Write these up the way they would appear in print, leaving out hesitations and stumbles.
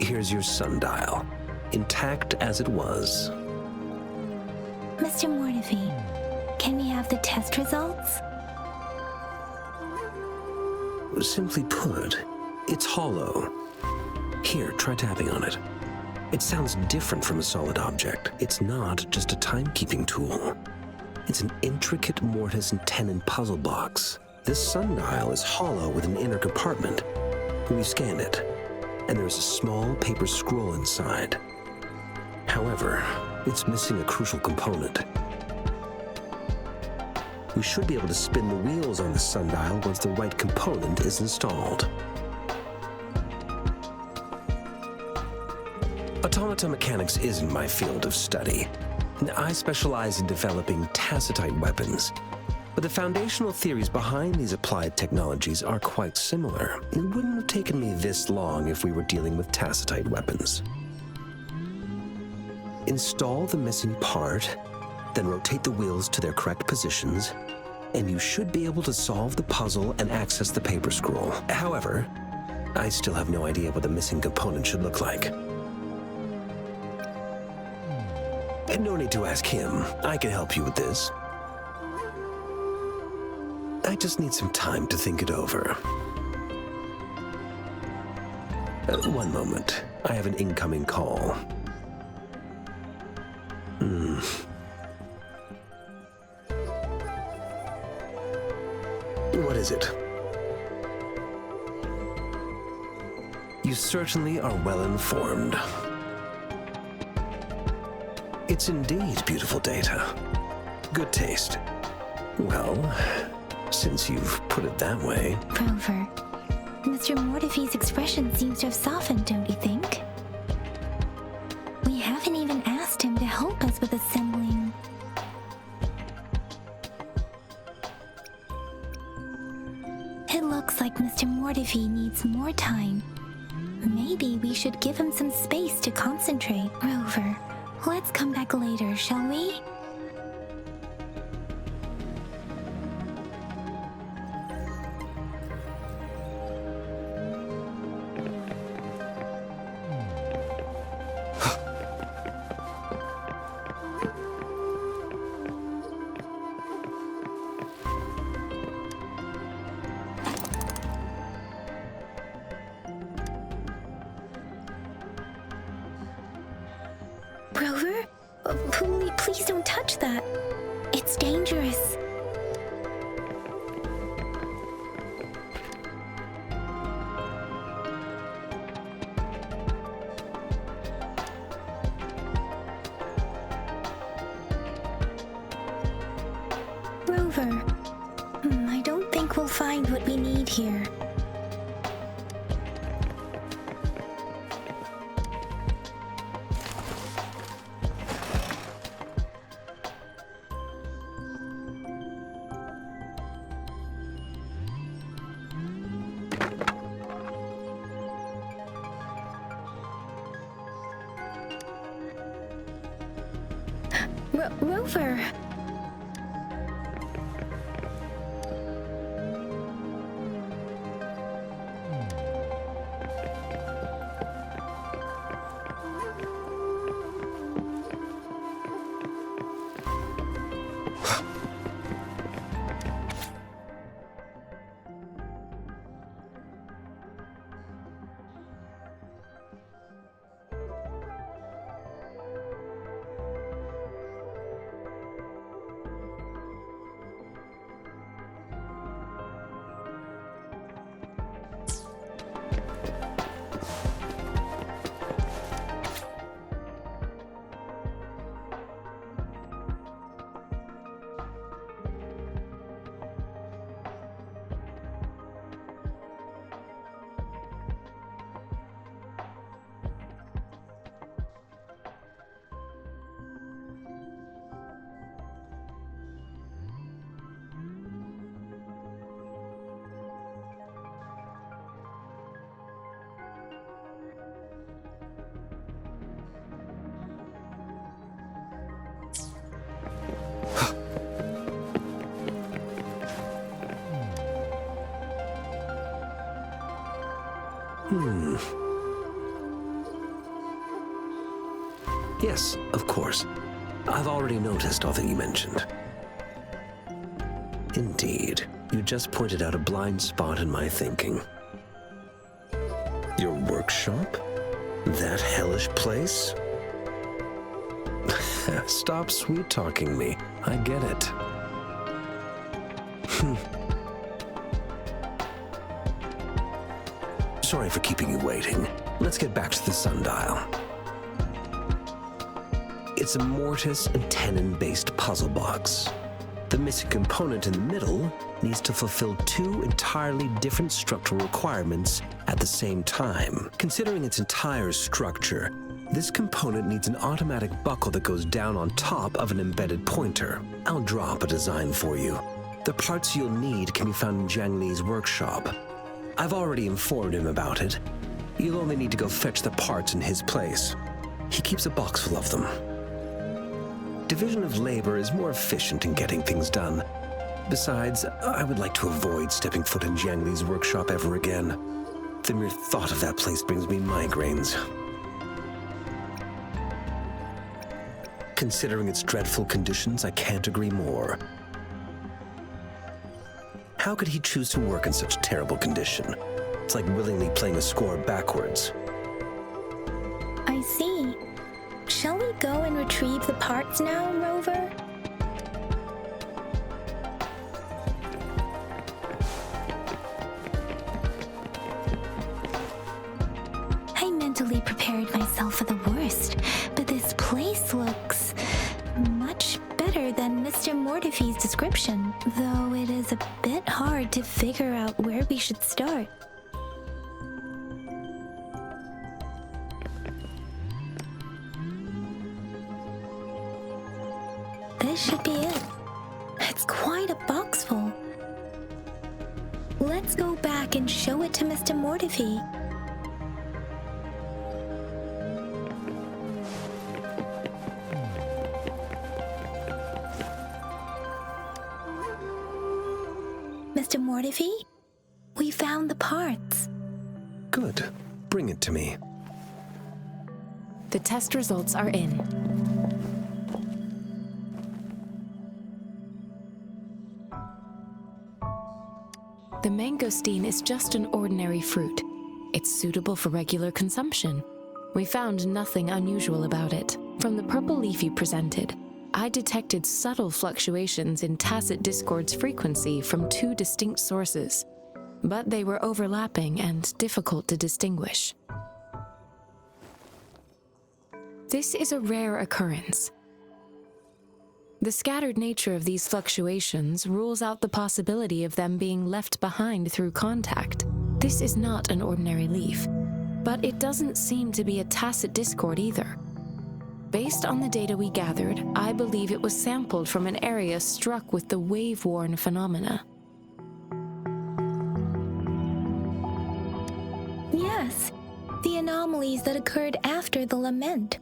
Here's your sundial, intact as it was. Mr. Mortefi, can we have the test results? Simply put, it's hollow. Here, try tapping on it. It sounds different from a solid object. It's not just a timekeeping tool. It's an intricate mortise and tenon puzzle box. This sundial is hollow with an inner compartment. We've scanned it, and there's a small paper scroll inside. However, it's missing a crucial component. We should be able to spin the wheels on the sundial once the right component is installed. Automata mechanics isn't my field of study. I specialize in developing tacitite weapons, but the foundational theories behind these applied technologies are quite similar. It wouldn't have taken me this long if we were dealing with tacitite weapons. Install the missing part, then rotate the wheels to their correct positions, and you should be able to solve the puzzle and access the paper scroll. However, I still have no idea what the missing component should look like. And no need to ask him. I can help you with this. I just need some time to think it over. One moment. I have an incoming call. What is it? You certainly are well informed. It's indeed beautiful data. Good taste. Well, since you've put it that way... Rover, Mr. Mortefi's expression seems to have softened, don't you think? We haven't even asked him to help us with assembling... It looks like Mr. Mortefi needs more time. Maybe we should give him some space to concentrate. Rover, let's come back later, shall we? Rover? Please don't touch that. It's dangerous. Rover, I don't think we'll find what we need here. Rover! Yes, of course. I've already noticed all that you mentioned. Indeed, you just pointed out a blind spot in my thinking. Your workshop? That hellish place? Stop sweet-talking me. I get it. Sorry for keeping you waiting. Let's get back to the sundial. It's a mortise and tenon-based puzzle box. The missing component in the middle needs to fulfill two entirely different structural requirements at the same time. Considering its entire structure, this component needs an automatic buckle that goes down on top of an embedded pointer. I'll draw up a design for you. The parts you'll need can be found in Jiang Li's workshop. I've already informed him about it. You'll only need to go fetch the parts in his place. He keeps a box full of them. Division of labor is more efficient in getting things done. Besides, I would like to avoid stepping foot in Jiang Li's workshop ever again. The mere thought of that place brings me migraines. Considering its dreadful conditions, I can't agree more. How could he choose to work in such terrible condition? It's like willingly playing a score backwards. I see. Shall we go and retrieve the parts now, Rover? I mentally prepared myself for the worst, but this place looks much better than Mr. Mortifee's description, though it is a bit hard to figure out where we should start. This should be it. It's quite a box full. Let's go back and show it to Mr. Mortifee. Mr. Mortifee, we found the parts. Good. Bring it to me. The test results are in. The mangosteen is just an ordinary fruit. It's suitable for regular consumption. We found nothing unusual about it. From the purple leaf you presented, I detected subtle fluctuations in tacit discord's frequency from two distinct sources, but they were overlapping and difficult to distinguish. This is a rare occurrence. The scattered nature of these fluctuations rules out the possibility of them being left behind through contact. This is not an ordinary leaf, but it doesn't seem to be a tacit discord either. Based on the data we gathered, I believe it was sampled from an area struck with the wave-worn phenomena. Yes, the anomalies that occurred after the lament,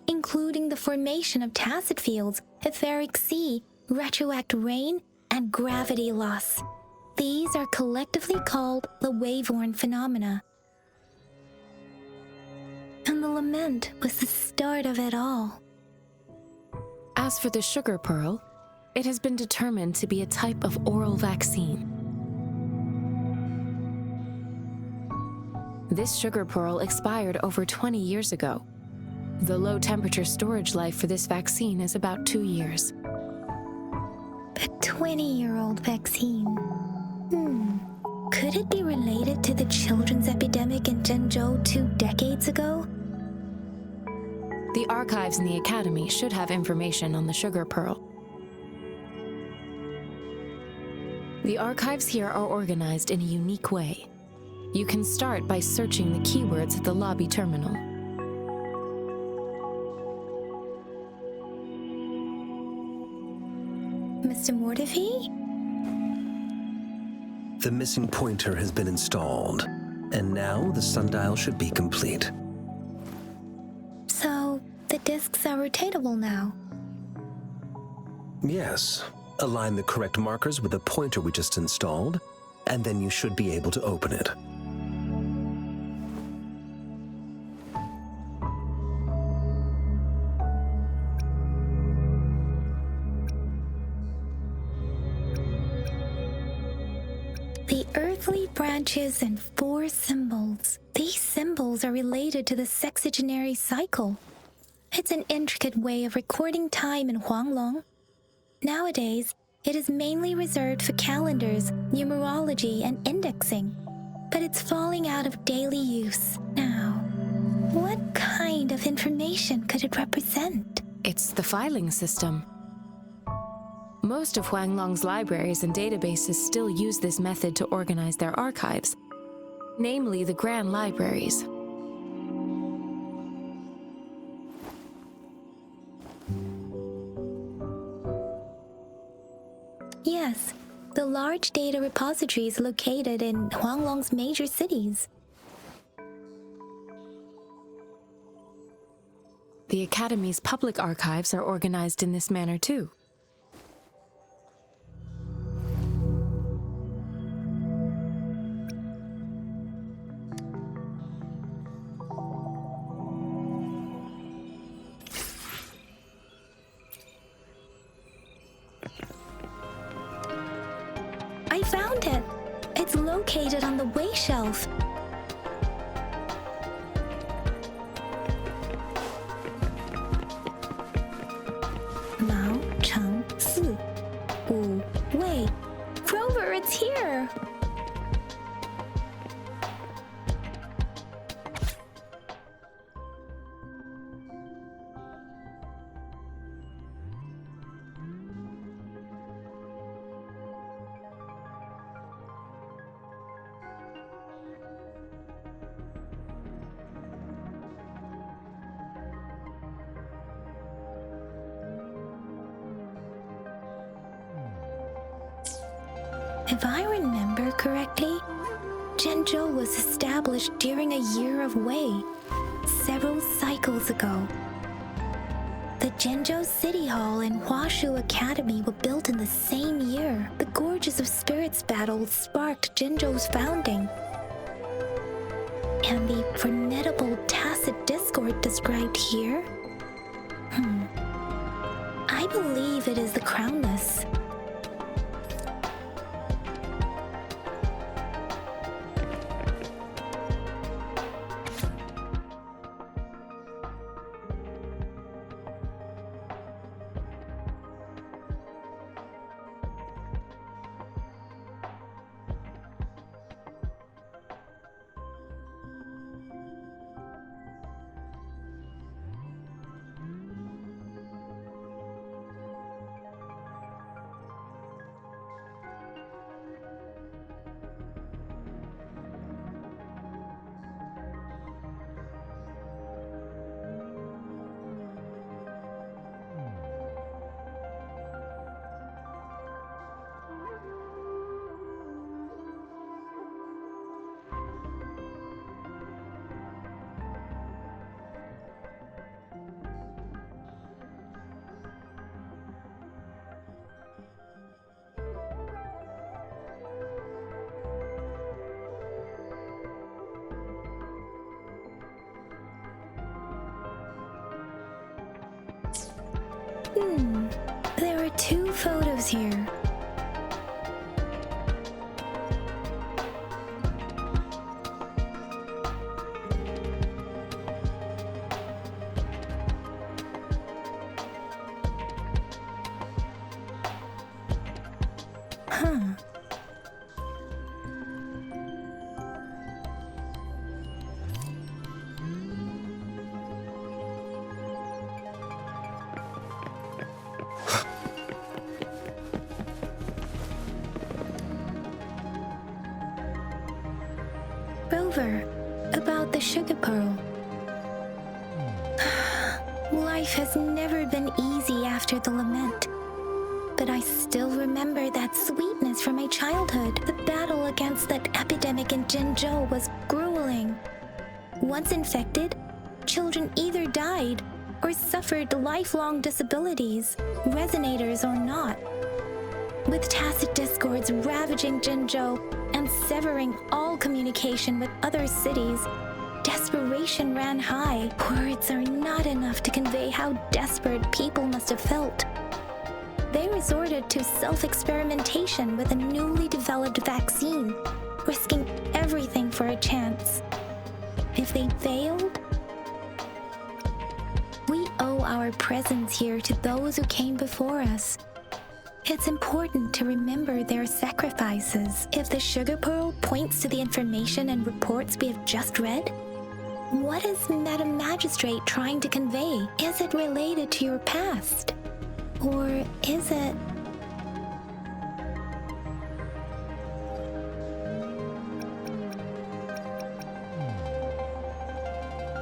including the formation of tacit fields, etheric sea, retroact rain, and gravity loss. These are collectively called the wave-worn phenomena. And the lament was the start of it all. As for the sugar pearl, it has been determined to be a type of oral vaccine. This sugar pearl expired over 20 years ago. The low-temperature storage life for this vaccine is about 2 years. A 20-year-old vaccine. Could it be related to the children's epidemic in Zhengzhou 2 decades ago? The archives in the Academy should have information on the sugar pearl. The archives here are organized in a unique way. You can start by searching the keywords at the lobby terminal. Mr. Mortifee? The missing pointer has been installed, and now the sundial should be complete. So, the discs are rotatable now. Yes. Align the correct markers with the pointer we just installed, and then you should be able to open it. The earthly branches and 4 symbols. These symbols are related to the sexagenary cycle. It's an intricate way of recording time in Huanglong. Nowadays, it is mainly reserved for calendars, numerology, and indexing, but it's falling out of daily use now. What kind of information could it represent? It's the filing system. Most of Huanglong's libraries and databases still use this method to organize their archives, namely the Grand Libraries. Yes, the large data repositories located in Huanglong's major cities. The Academy's public archives are organized in this manner too. I found it! It's located on the way shelf. Mao Cheng Si Wu Wei. Rover, it's here! If I remember correctly, Zhenzhou was established during a year of Wei, several cycles ago. The Zhenzhou City Hall and Huashu Academy were built in the same year. The Gorges of Spirits battle sparked Zhenzhou's founding. And the formidable tacit discord described here? I believe it is the Crownless. There are 2 photos here. Rover, about the sugar pearl. Life has never been easy after the lament, but I still remember that sweetness from my childhood. The battle against that epidemic in Zhenzhou was grueling. Once infected, children either died or suffered lifelong disabilities, resonators or not. With tacit discords ravaging Zhenzhou and severing all communication with other cities, desperation ran high. Words are not enough to convey how desperate people must have felt. they resorted to self-experimentation with a newly developed vaccine, risking everything for a chance. If they failed, we owe our presence here to those who came before us. It's important to remember their sacrifices. If the sugar pearl points to the information and reports we have just read, what is Madam Magistrate trying to convey? Is it related to your past? Or is it...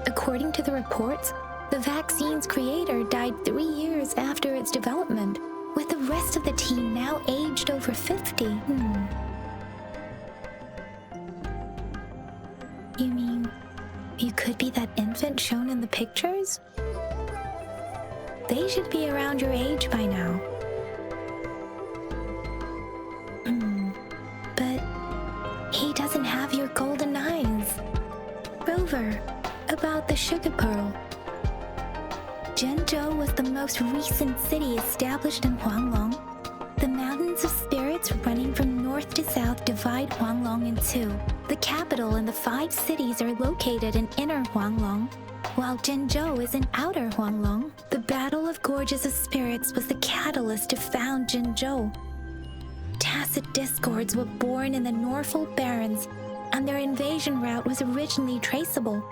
According to the reports, the vaccine's creator died 3 years after its development, with the rest of the team now aged over 50. You mean, you could be that infant shown in the pictures? They should be around your age by now. But he doesn't have your golden eyes. Rover, about the sugar pearl. Zhenzhou was the most recent city established in Huanglong. The mountains of spirits running from north to south divide Huanglong in two. The capital and the 5 cities are located in inner Huanglong, while Zhenzhou is in outer Huanglong. The Battle of Gorges of Spirits was the catalyst to found Zhenzhou. Tacit discords were born in the Norfall Barrens, and their invasion route was originally traceable.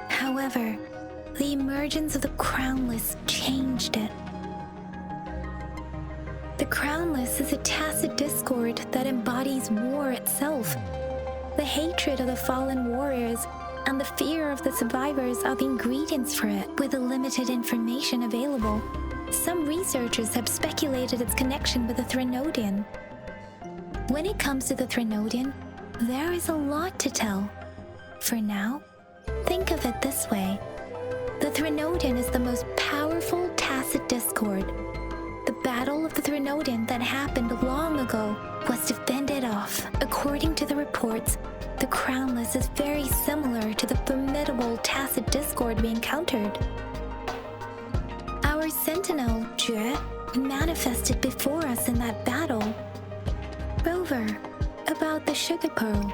However, the emergence of the Crownless changed it. The Crownless is a tacit discord that embodies war itself. The hatred of the fallen warriors and the fear of the survivors are the ingredients for it. With the limited information available, some researchers have speculated its connection with the Threnodian. When it comes to the Threnodian, there is a lot to tell. For now, think of it this way. The Threnodian is the most powerful tacit discord. The Battle of the Threnodian that happened long ago was to fend it off. According to the reports, the Crownless is very similar to the formidable tacit discord we encountered. Our sentinel, Jue, manifested before us in that battle. Rover, about the sugar pearl.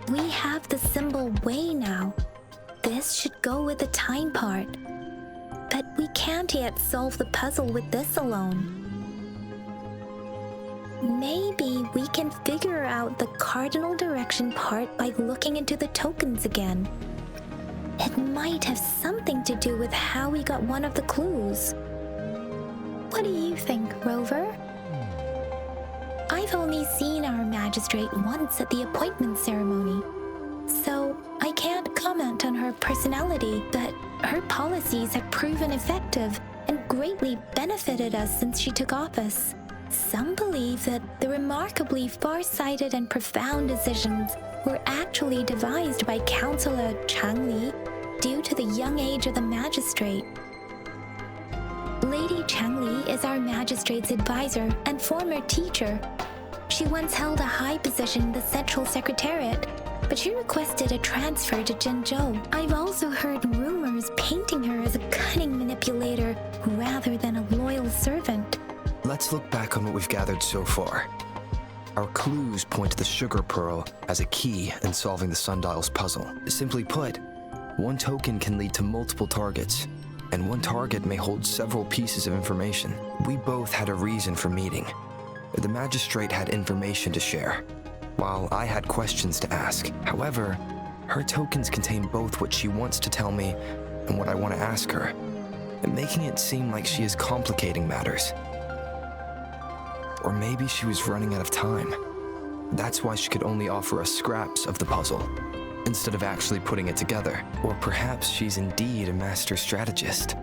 We have the symbol Wei now. This should go with the time part. But we can't yet solve the puzzle with this alone. Maybe we can figure out the cardinal direction part by looking into the tokens again. It might have something to do with how we got one of the clues. What do you think, Rover? I've only seen our magistrate once at the appointment ceremony, so I can't comment on her personality, but her policies have proven effective and greatly benefited us since she took office. Some believe that the remarkably far-sighted and profound decisions were actually devised by Councillor Changli due to the young age of the magistrate. Lady Changli is our magistrate's advisor and former teacher. She once held a high position in the Central Secretariat, but she requested a transfer to Zhenzhou. I've also heard rumors painting her as a cunning manipulator rather than a loyal servant. Let's look back on what we've gathered so far. Our clues point to the sugar pearl as a key in solving the sundial's puzzle. Simply put, one token can lead to multiple targets, and one target may hold several pieces of information. We both had a reason for meeting. The magistrate had information to share, while I had questions to ask. However, her tokens contain both what she wants to tell me and what I want to ask her, making it seem like she is complicating matters. Or maybe she was running out of time. That's why she could only offer us scraps of the puzzle, instead of actually putting it together. Or perhaps she's indeed a master strategist,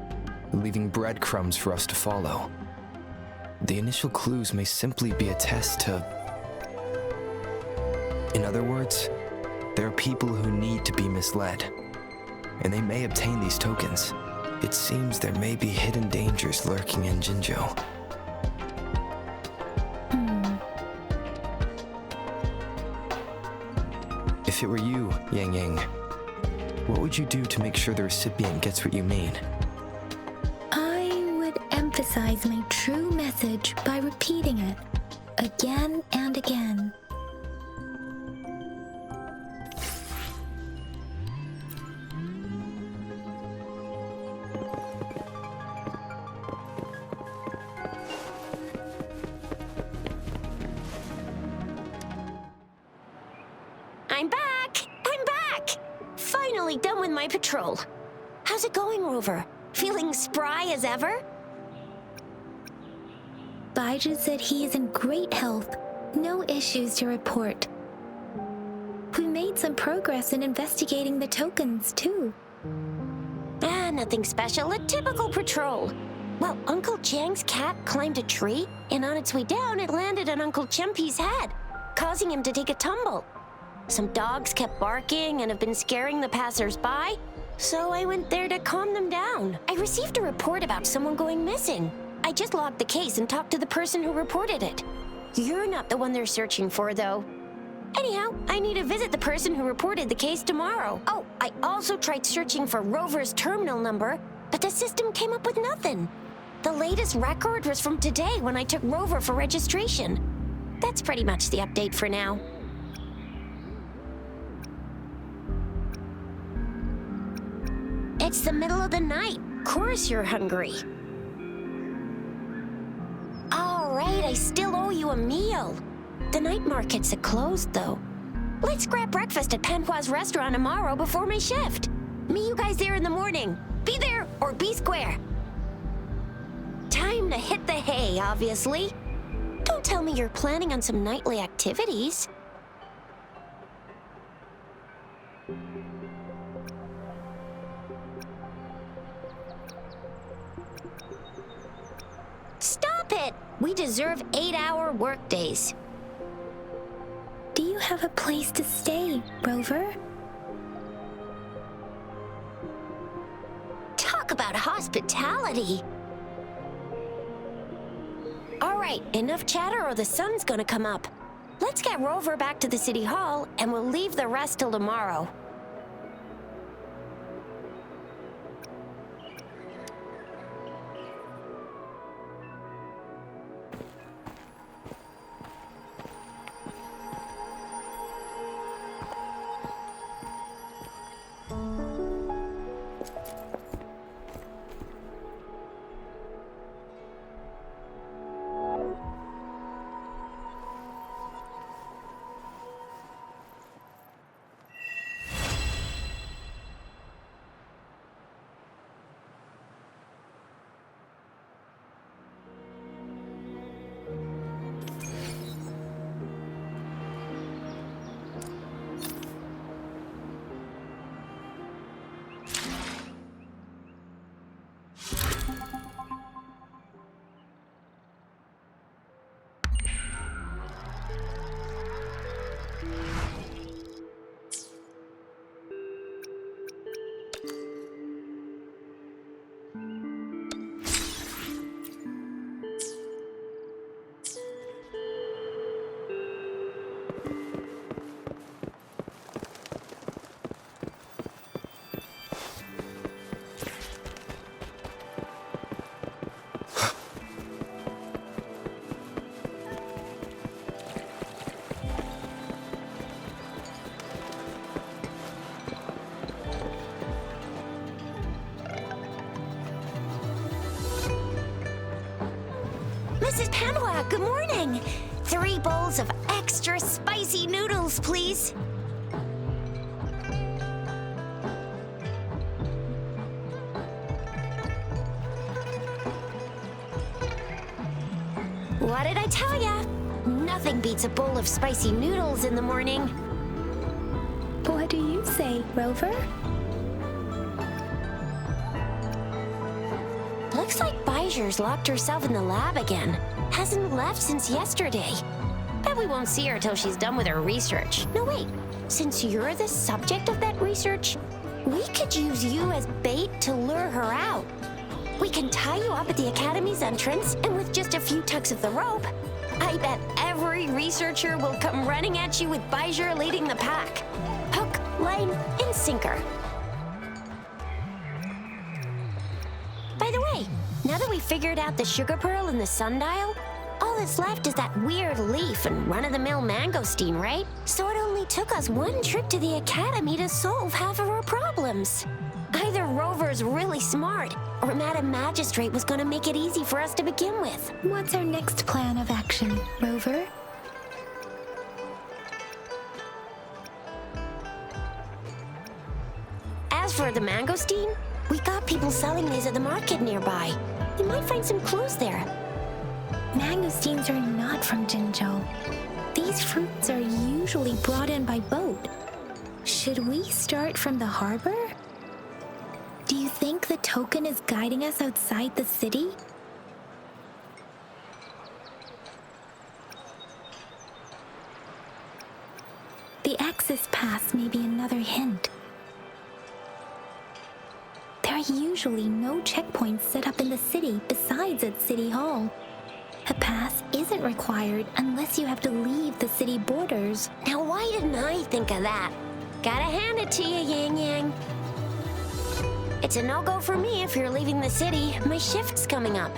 leaving breadcrumbs for us to follow. The initial clues may simply be a test to... In other words, there are people who need to be misled, and they may obtain these tokens. It seems there may be hidden dangers lurking in Zhenzhou. If it were you, Yang Yang, what would you do to make sure the recipient gets what you mean? I would emphasize my true message by repeating it again and again. I'm back! I'm back! Finally done with my patrol. How's it going, Rover? Feeling spry as ever? Baiju said he is in great health. No issues to report. We made some progress in investigating the tokens, too. Nothing special. A typical patrol. Well, Uncle Chang's cat climbed a tree, and on its way down, it landed on Uncle Chempi's head, causing him to take a tumble. Some dogs kept barking and have been scaring the passers-by, so I went there to calm them down. I received a report about someone going missing. I just logged the case and talked to the person who reported it. You're not the one they're searching for, though. Anyhow, I need to visit the person who reported the case tomorrow. Oh, I also tried searching for Rover's terminal number, but the system came up with nothing. The latest record was from today when I took Rover for registration. That's pretty much the update for now. It's the middle of the night. Course you're hungry. All right, I still owe you a meal. The night markets are closed, though. Let's grab breakfast at Panhua's restaurant tomorrow before my shift. Meet you guys there in the morning. Be there or be square. Time to hit the hay, obviously. Don't tell me you're planning on some nightly activities. Stop it! We deserve 8-hour workdays. Do you have a place to stay, Rover? Talk about hospitality. All right, enough chatter or the sun's gonna come up. Let's get Rover back to the city hall and we'll leave the rest till tomorrow. Mrs. Panhua, good morning. 3 bowls of extra spicy noodles, please. What did I tell ya? Nothing beats a bowl of spicy noodles in the morning. What do you say, Rover? Looks like Baiju's locked herself in the lab again. Hasn't left since yesterday. Bet we won't see her till she's done with her research. No, wait. Since you're the subject of that research, we could use you as bait to lure her out. We can tie you up at the Academy's entrance, and with just a few tugs of the rope, I bet every researcher will come running at you with Baiju leading the pack. Hook, line, and sinker. By the way, Now that we figured out the sugar pearl and the sundial, all that's left is that weird leaf and run-of-the-mill mangosteen, right? So it only took us one trip to the academy to solve half of our problems. Either Rover's really smart, or Madam Magistrate was gonna make it easy for us to begin with. What's our next plan of action, Rover? As for the mangosteen, we got people selling these at the market nearby. We might find some clues there. Mangosteens are not from Jinzhou. These fruits are usually brought in by boat. Should we start from the harbor? Do you think the token is guiding us outside the city? The access pass may be another hint. There are usually no checkpoints set up in the city besides at City Hall. A pass isn't required unless you have to leave the city borders. Now why didn't I think of that? Gotta hand it to you, Yang Yang. It's a no-go for me if you're leaving the city. My shift's coming up.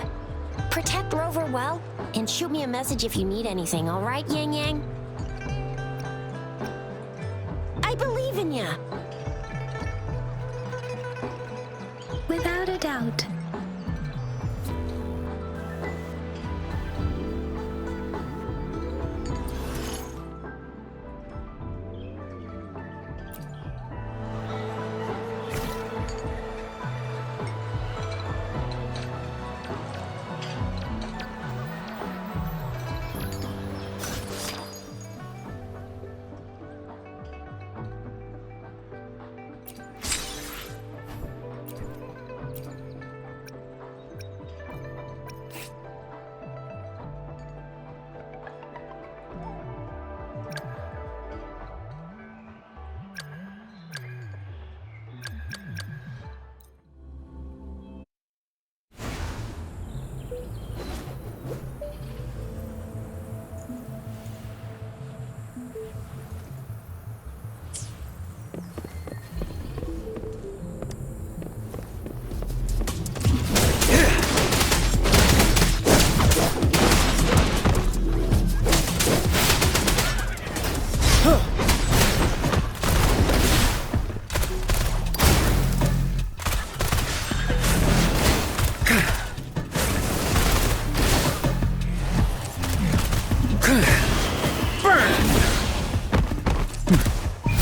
Protect Rover well, and shoot me a message if you need anything, all right, Yang Yang? I believe in ya! Without a doubt.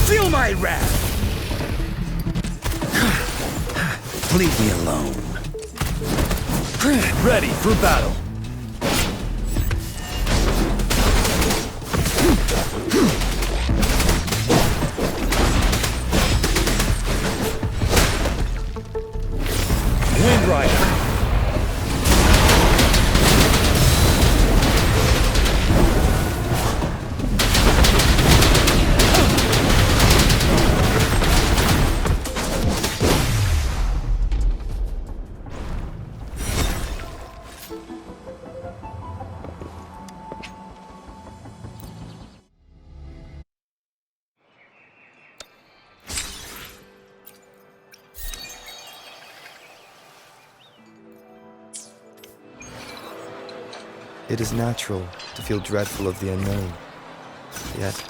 Feel my wrath! Leave me alone. Ready for battle. Wind Rider. It is natural to feel dreadful of the unknown, yet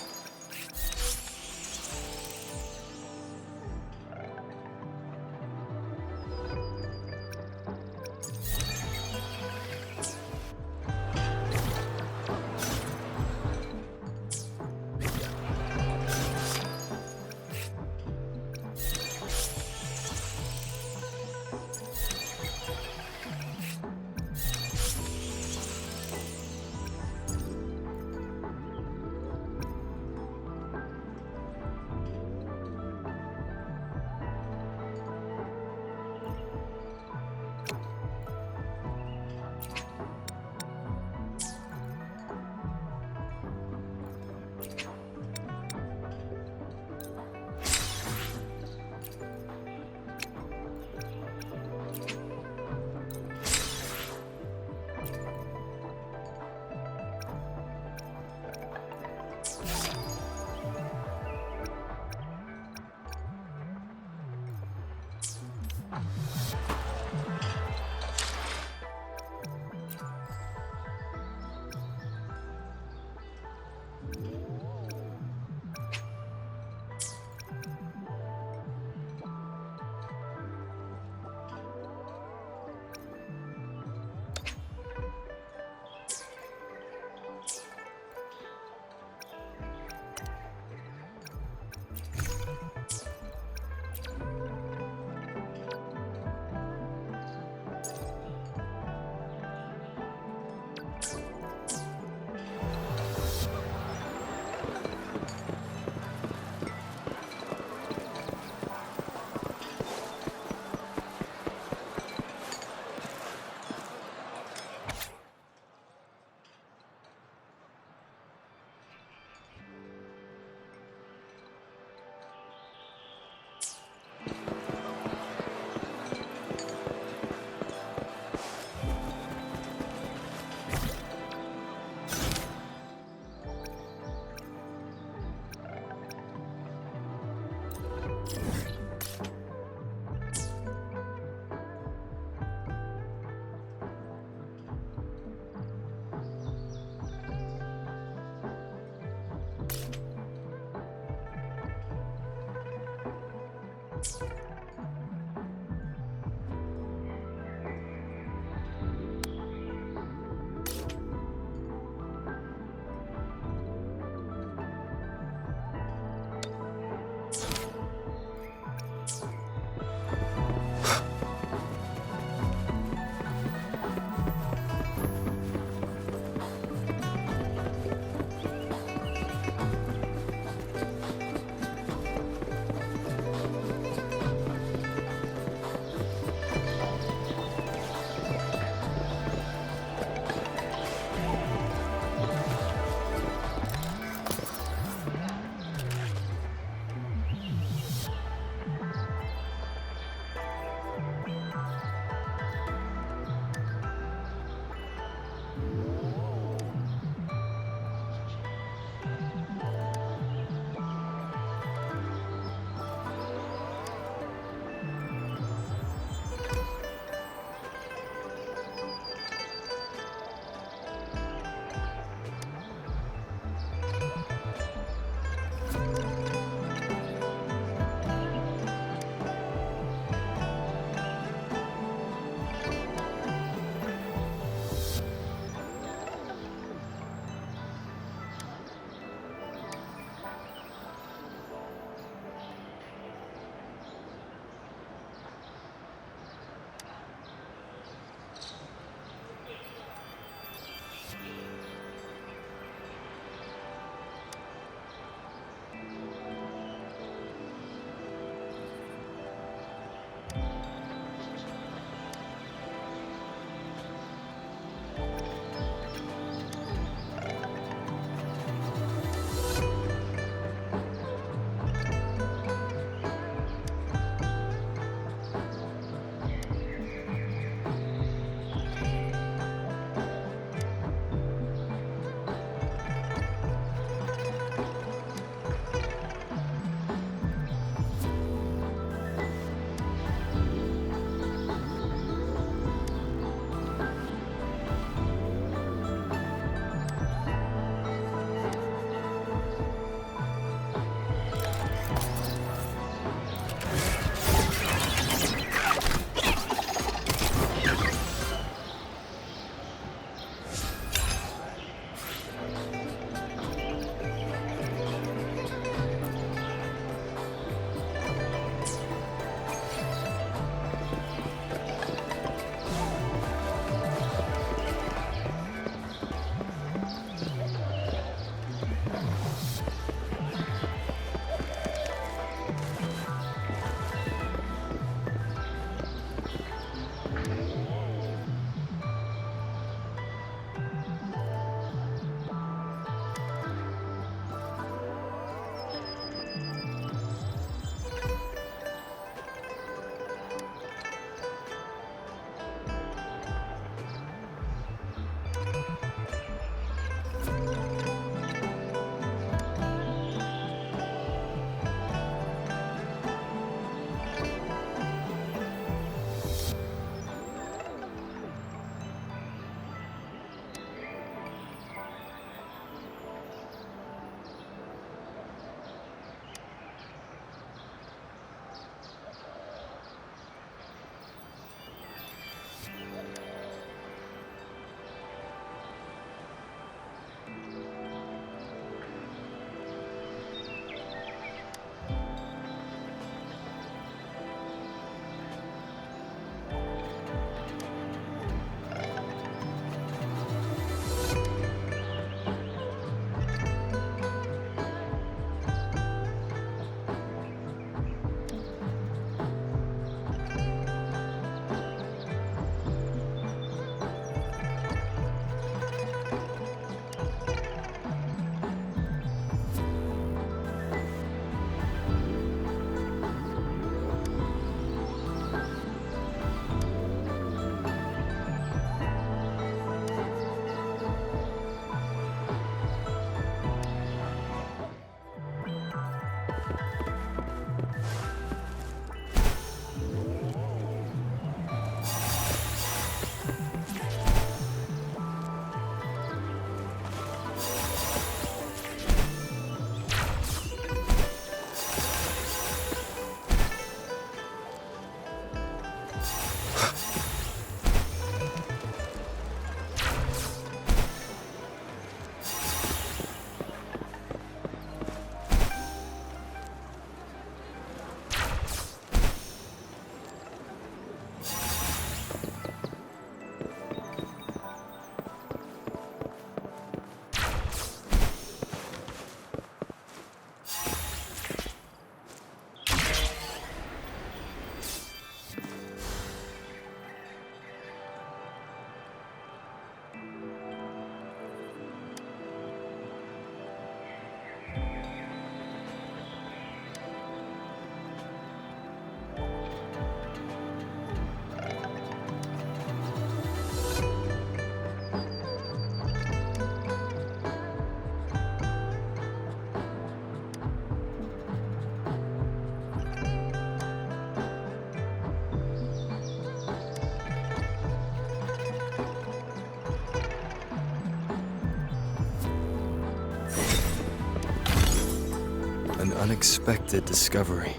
unexpected discovery.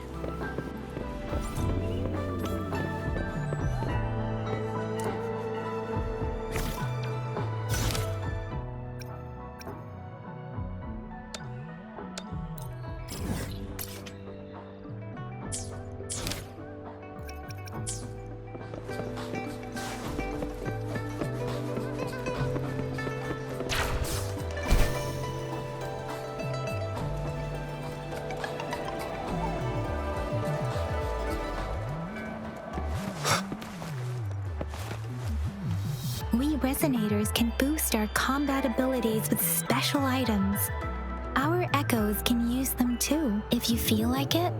We resonators can boost our combat abilities with special items. Our echoes can use them too. If you feel like it,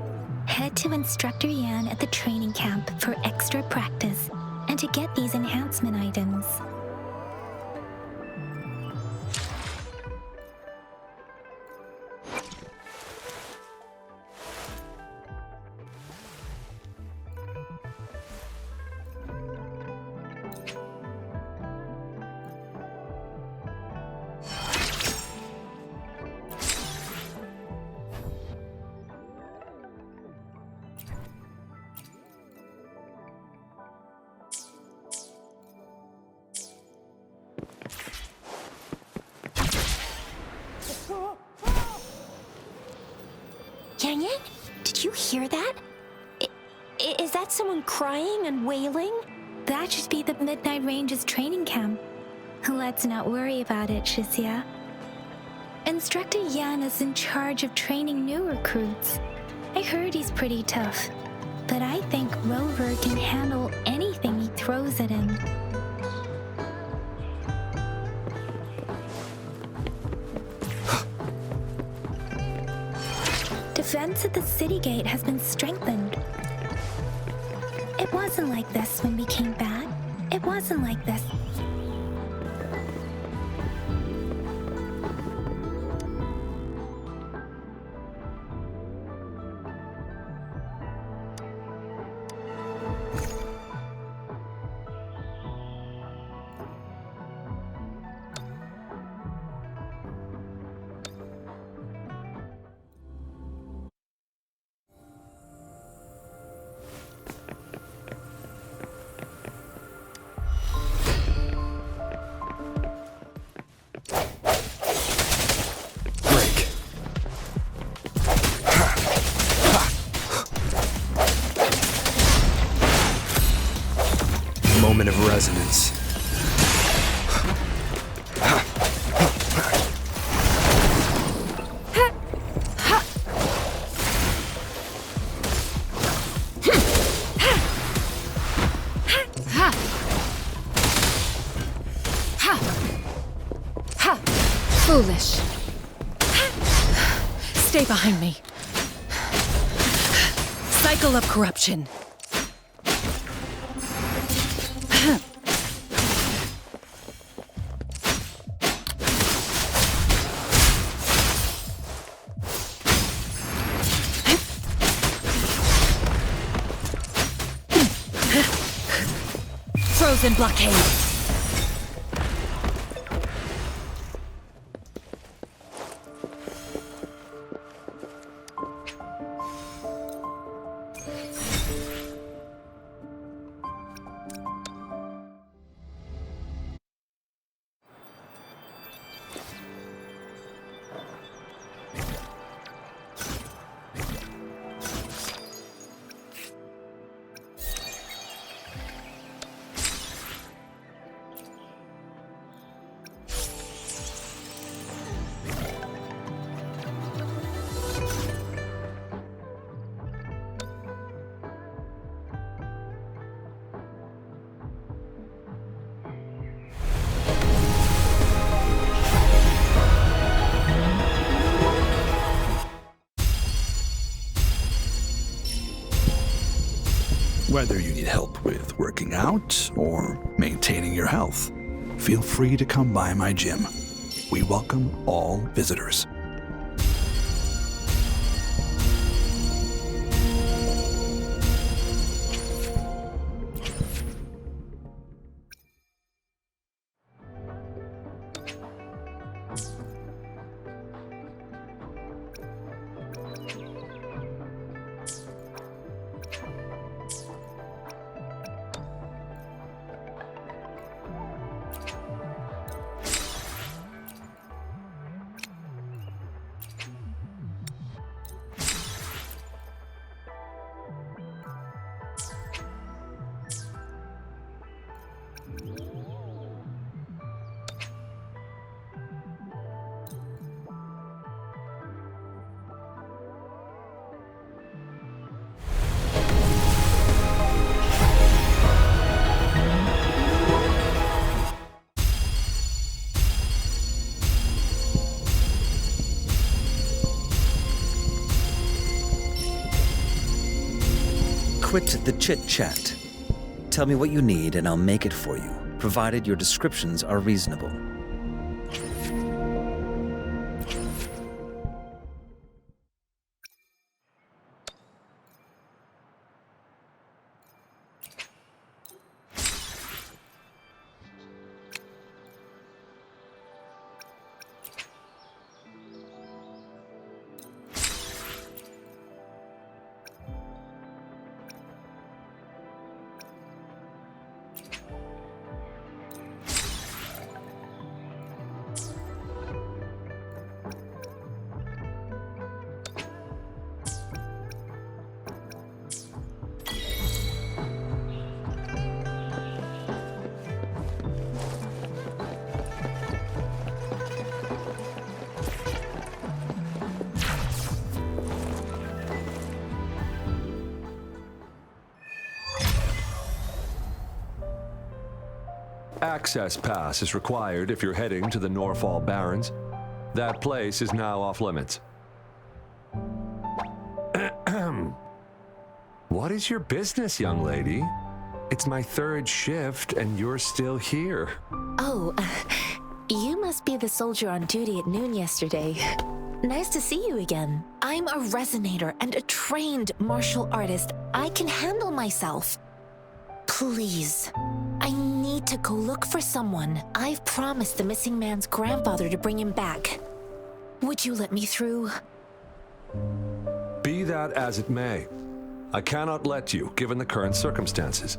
head to Instructor Yan at the training camp for extra practice and to get these enhancement items. Yang Yang, did you hear that? Is that someone crying and wailing? That should be the Midnight Range's training camp. Let's not worry about it, Shixia. Instructor Yan is in charge of training new recruits. I heard he's pretty tough, but I think Rover can handle anything he throws at him. Defense at the city gate has been strengthened. It wasn't like this when we came back. It wasn't like this. Moment of resonance. Foolish. Stay behind me. Cycle of corruption. Frozen blockade. Whether you need help with working out or maintaining your health, feel free to come by my gym. We welcome all visitors. quit the chit-chat. Tell me what you need and I'll make it for you, provided your descriptions are reasonable. Access pass is required if you're heading to the Norfall Barrens. That place is now off limits. What is your business, young lady? It's my third shift and you're still here. Oh, you must be the soldier on duty at noon yesterday. Nice to see you again. I'm a resonator and a trained martial artist. I can handle myself. Please, I need to go look for someone. I've promised the missing man's grandfather to bring him back. Would you let me through? Be that as it may, I cannot let you, given the current circumstances.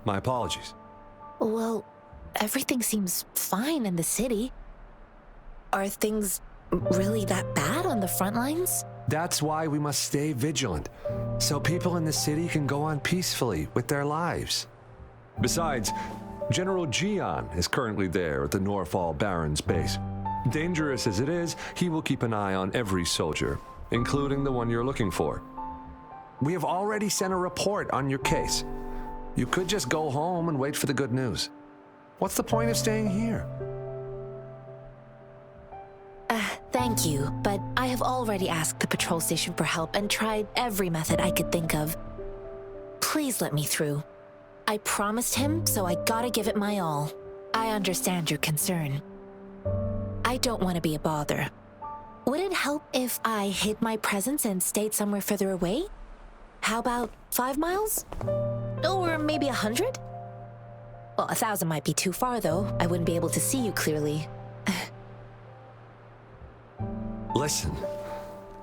My apologies. Well, everything seems fine in the city. Are things really that bad on the front lines? That's why we must stay vigilant, so people in the city can go on peacefully with their lives. Besides, General Zhiyuan is currently there at the Norfall Barrens base. Dangerous as it is, he will keep an eye on every soldier, including the one you're looking for. We have already sent a report on your case. You could just go home and wait for the good news. What's the point of staying here? Thank you, but I have already asked the patrol station for help and tried every method I could think of. Please let me through. I promised him, so I gotta give it my all. I understand your concern. I don't want to be a bother. Would it help if I hid my presence and stayed somewhere further away? How about 5 miles? Or maybe 100? Well, 1,000 might be too far, though. I wouldn't be able to see you clearly. Listen,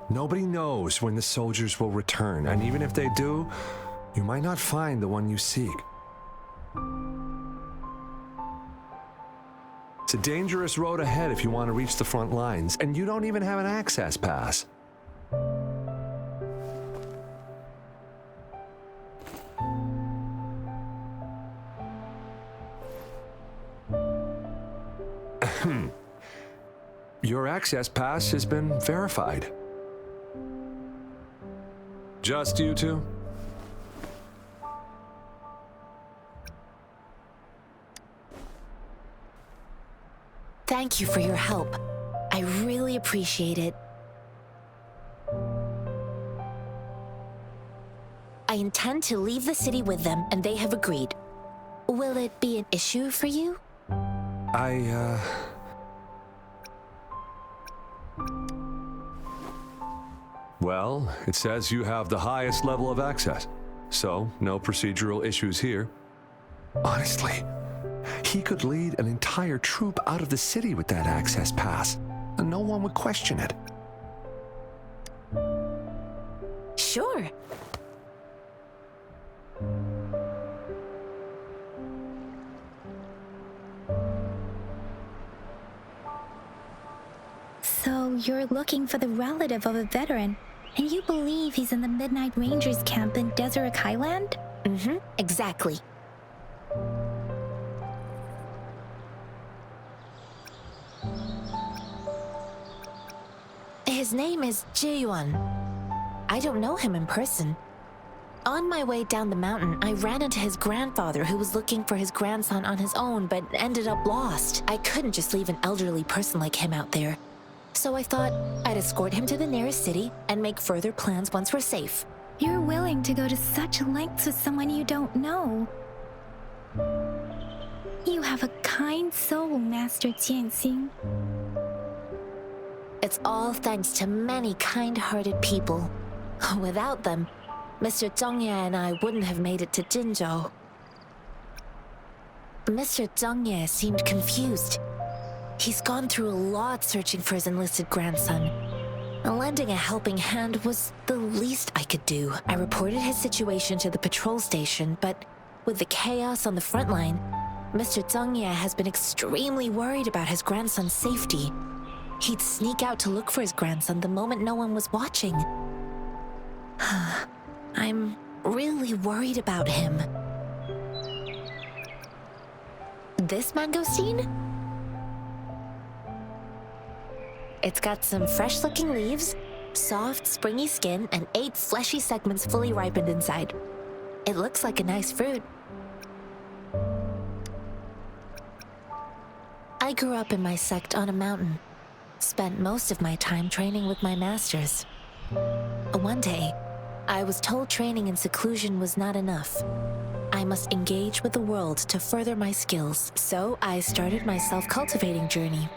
nobody knows when the soldiers will return, and even if they do, you might not find the one you seek. It's a dangerous road ahead if you want to reach the front lines, and you don't even have an access pass. Your access pass has been verified. Just you two? Thank you for your help. I really appreciate it. I intend to leave the city with them, and they have agreed. Will it be an issue for you? Well, it says you have the highest level of access, so no procedural issues here. Honestly, he could lead an entire troop out of the city with that access pass, and no one would question it. Sure. So you're looking for the relative of a veteran, and you believe he's in the Midnight Rangers camp in Desert Highland? Mm-hmm, exactly. His name is Zhiyuan. I don't know him in person. On my way down the mountain, I ran into his grandfather who was looking for his grandson on his own but ended up lost. I couldn't just leave an elderly person like him out there. So I thought I'd escort him to the nearest city and make further plans once we're safe. You're willing to go to such lengths with someone you don't know. You have a kind soul, Master Jianxing. It's all thanks to many kind-hearted people. Without them, Mr. Zhongye and I wouldn't have made it to Jinzhou. Mr. Zhongye seemed confused. He's gone through a lot searching for his enlisted grandson. Lending a helping hand was the least I could do. I reported his situation to the patrol station, but with the chaos on the front line, Mr. Zhongye has been extremely worried about his grandson's safety. He'd sneak out to look for his grandson the moment no one was watching. I'm really worried about him. This mangosteen? It's got some fresh-looking leaves, soft, springy skin, and 8 fleshy segments fully ripened inside. It looks like a nice fruit. I grew up in my sect on a mountain. Spent most of my time training with my masters. One day, I was told training in seclusion was not enough. I must engage with the world to further my skills, so I started my self-cultivating journey.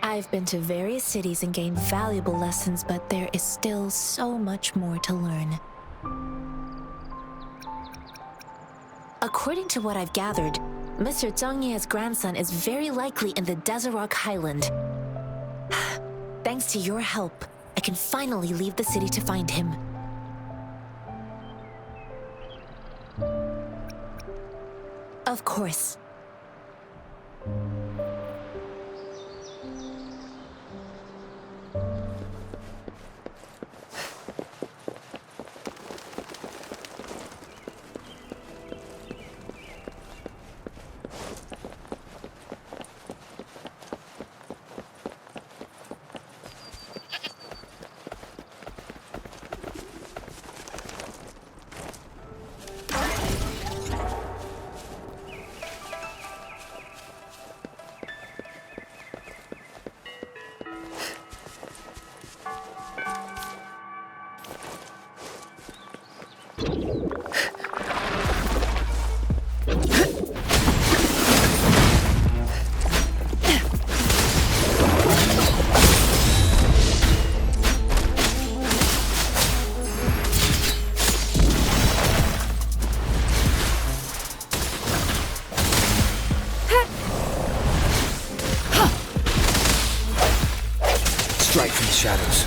I've been to various cities and gained valuable lessons, but there is still so much more to learn. According to what I've gathered, Mr. Zhongye's grandson is very likely in the Desert Highland. Thanks to your help, I can finally leave the city to find him. Of course. Strike from the shadows.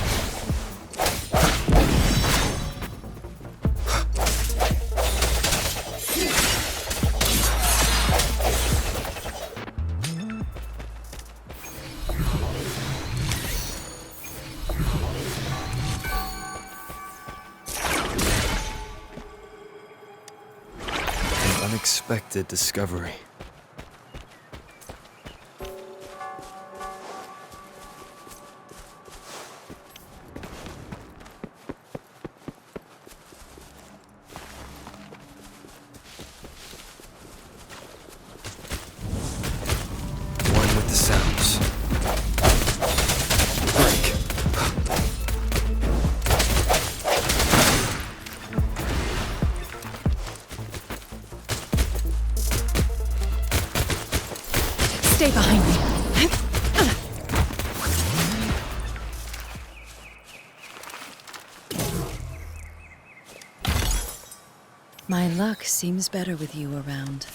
An unexpected discovery. Stay behind me. My luck seems better with you around.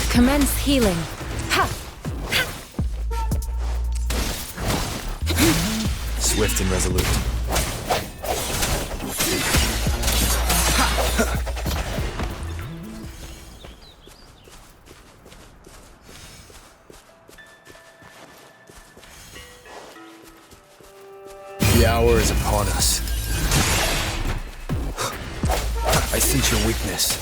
Commence healing. Swift and resolute. The hour is upon us. I sense your weakness.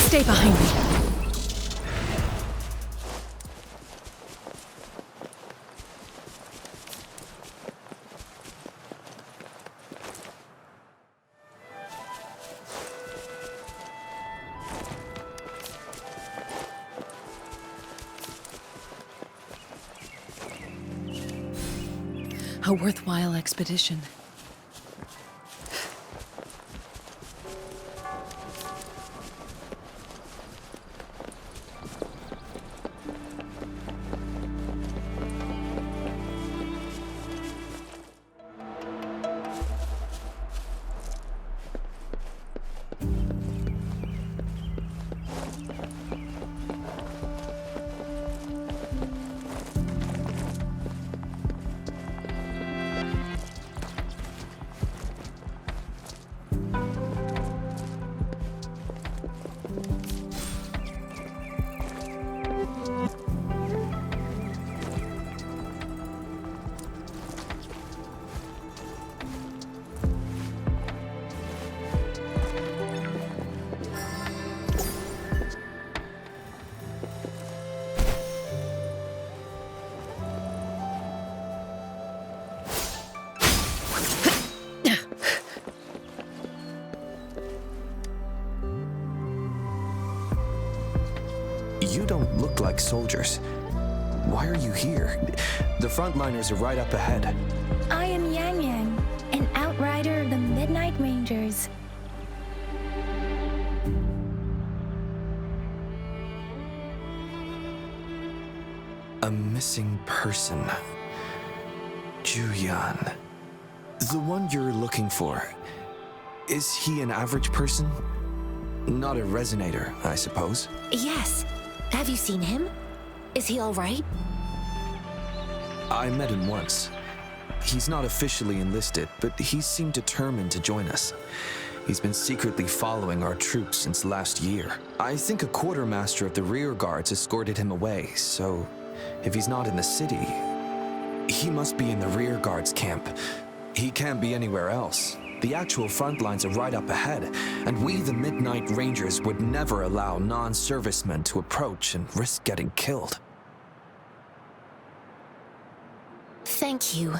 Stay behind me. A worthwhile expedition. You don't look like soldiers. Why are you here? The frontliners are right up ahead. I am Yang Yang, an outrider of the Midnight Rangers. A missing person. Zhiyuan. The one you're looking for. Is he an average person? Not a resonator, I suppose. Yes. Have you seen him? Is he all right? I met him once. He's not officially enlisted, but he seemed determined to join us. He's been secretly following our troops since last year. I think a quartermaster of the rearguards escorted him away, so if he's not in the city, he must be in the rearguards camp. He can't be anywhere else. The actual front lines are right up ahead, and we, the Midnight Rangers, would never allow non-servicemen to approach and risk getting killed. Thank you.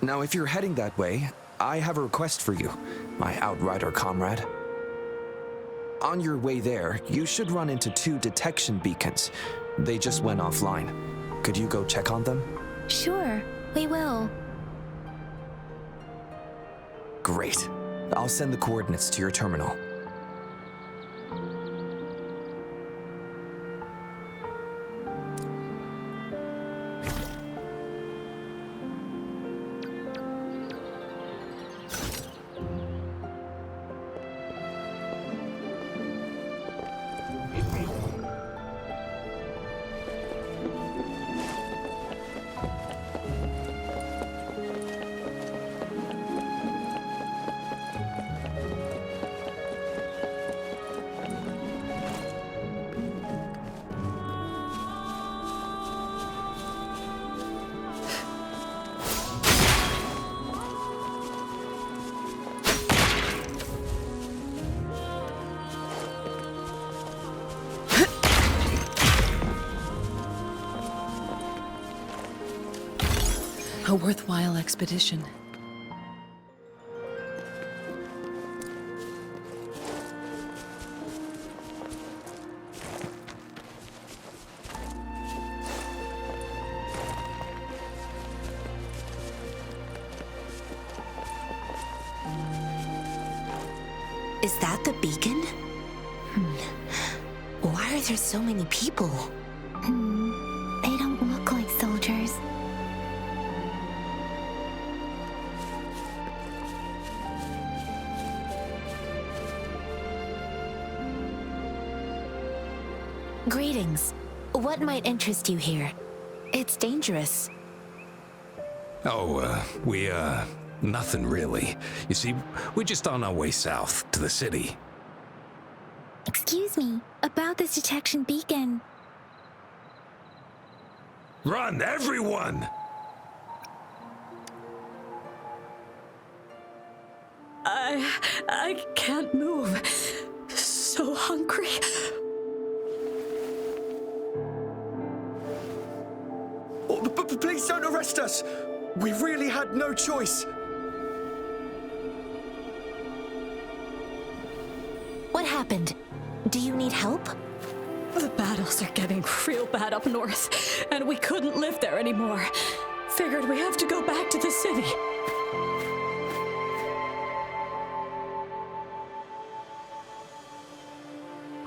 Now, if you're heading that way, I have a request for you, my outrider comrade. On your way there, you should run into 2 detection beacons. They just went offline. Could you go check on them? Sure, we will. Great. I'll send the coordinates to your terminal. A worthwhile expedition. Is that the beacon? Why are there so many people? They don't look like soldiers. Greetings. What might interest you here? It's dangerous. Oh, Nothing really. You see, we're just on our way south to the city. Excuse me, about this detection beacon. Run, everyone! I can't move. So hungry. Oh, but please don't arrest us. We really had no choice. What happened? Do you need help? The battles are getting real bad up north, and we couldn't live there anymore. Figured we have to go back to the city.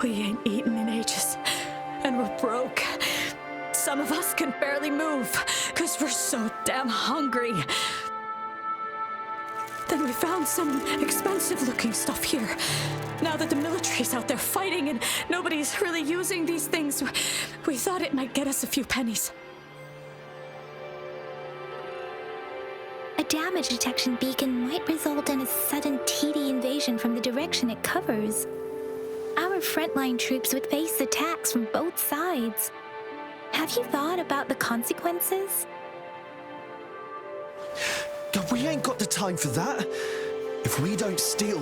We ain't eaten in ages, and we're broke. Some of us can barely move, because we're so damn hungry. Then we found some expensive-looking stuff here. Now that the military's out there fighting and nobody's really using these things, we thought it might get us a few pennies. A damage detection beacon might result in a sudden TD invasion from the direction it covers. Our frontline troops would face attacks from both sides. Have you thought about the consequences? We ain't got the time for that. If we don't steal,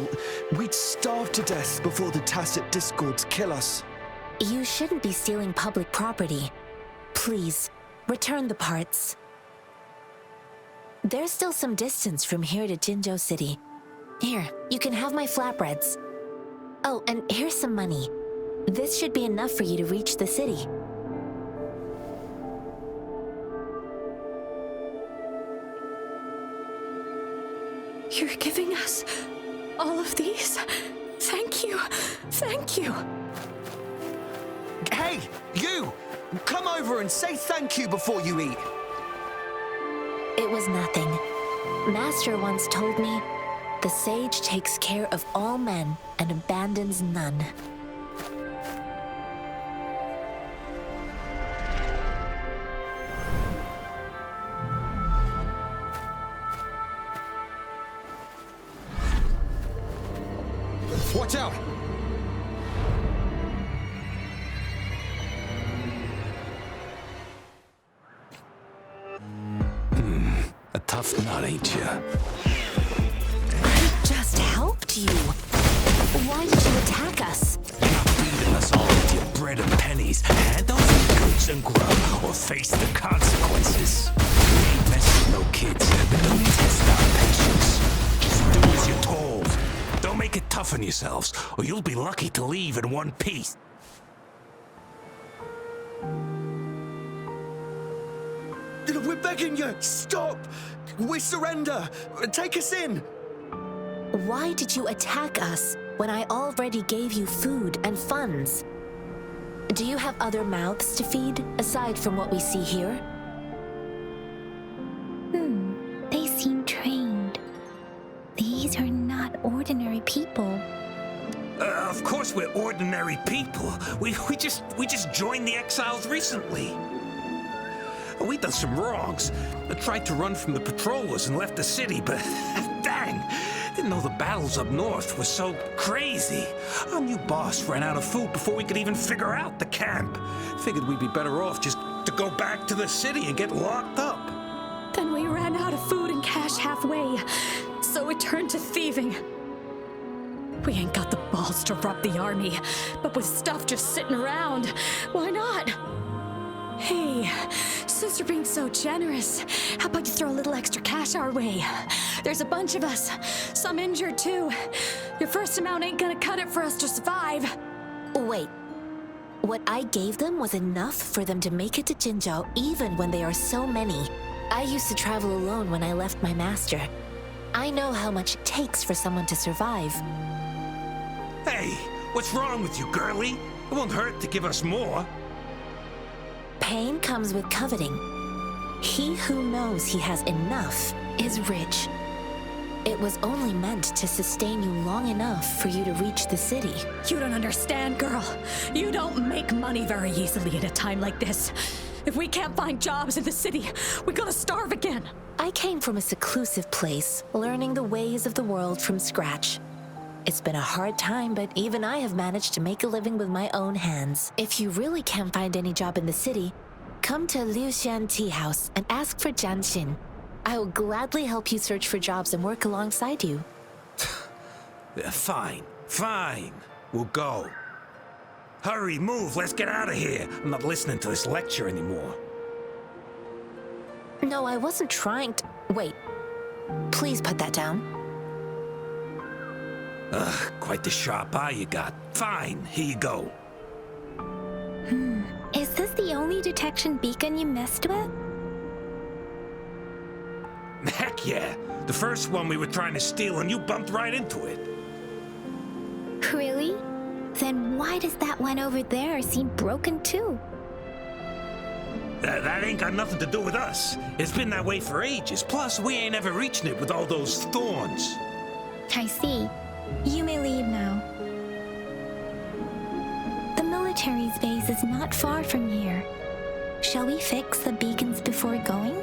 we'd starve to death before the Tacit Discords kill us. You shouldn't be stealing public property. Please, return the parts. There's still some distance from here to Jinzhou City. Here, you can have my flatbreads. Oh, and here's some money. This should be enough for you to reach the city. You're giving us all of these? Thank you. Thank you. Hey, you! Come over and say thank you before you eat. It was nothing. Master once told me, the sage takes care of all men and abandons none. Watch out! A tough nut, ain't ya? I just helped you. Why did you attack us? You're not feeding us all with your bread and pennies. Hand over your goods and grub, or face the consequences. We ain't messing with no kids. Don't test our patience. Just do as you're told. Don't make it tough on yourselves, or you'll be lucky to leave in one piece. We're begging you, stop! We surrender! Take us in! Why did you attack us when I already gave you food and funds? Do you have other mouths to feed, aside from what we see here? They seem trained. These are not ordinary people. Of course we're ordinary people. We just joined the exiles recently. We done some wrongs. I tried to run from the patrollers and left the city, but dang, didn't know the battles up north were so crazy. Our new boss ran out of food before we could even figure out the camp. Figured we'd be better off just to go back to the city and get locked up. Then we ran out of food and cash halfway, so we turned to thieving. We ain't got the balls to rob the army, but with stuff just sitting around, why not? Hey, since you're being so generous, how about you throw a little extra cash our way? There's a bunch of us, some injured too. Your first amount ain't gonna cut it for us to survive. Wait, what I gave them was enough for them to make it to Jinzhou even when they are so many. I used to travel alone when I left my master. I know how much it takes for someone to survive. Hey, what's wrong with you, girlie? It won't hurt to give us more. Pain comes with coveting. He who knows he has enough is rich. It was only meant to sustain you long enough for you to reach the city. You don't understand, girl. You don't make money very easily at a time like this. If we can't find jobs in the city, we're gonna starve again. I came from a seclusive place, learning the ways of the world from scratch. It's been a hard time, but even I have managed to make a living with my own hands. If you really can't find any job in the city, come to Liu Xian Tea House and ask for Jian Xin. I will gladly help you search for jobs and work alongside you. Fine, fine. We'll go. Hurry, move, let's get out of here. I'm not listening to this lecture anymore. No, I wasn't trying to... Wait. Please put that down. Ugh, quite the sharp eye you got. Fine, here you go. Is this the only detection beacon you messed with? Heck yeah. The first one we were trying to steal and you bumped right into it. Really? Then why does that one over there seem broken too? That ain't got nothing to do with us. It's been that way for ages. Plus, we ain't ever reaching it with all those thorns. I see. You may leave now. The military's base is not far from here. Shall we fix the beacons before going?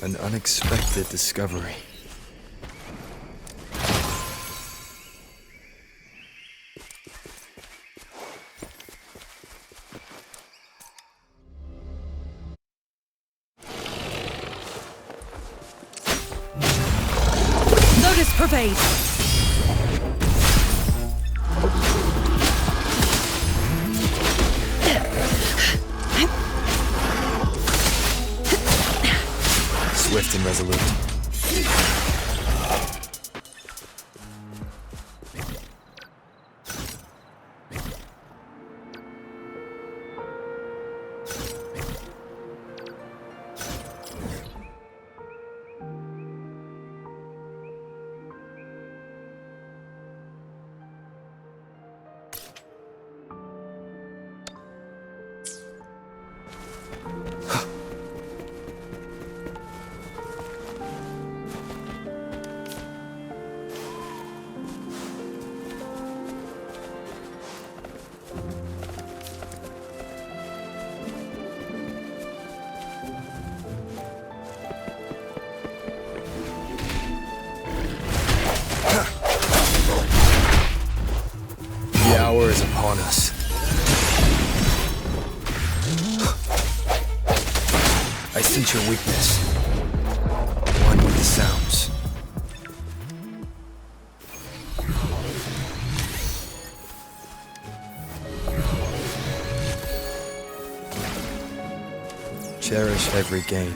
An unexpected discovery. Notice pervade! Swift and resolute. The hour is upon us. I sense your weakness. One with the sounds. Cherish every gain.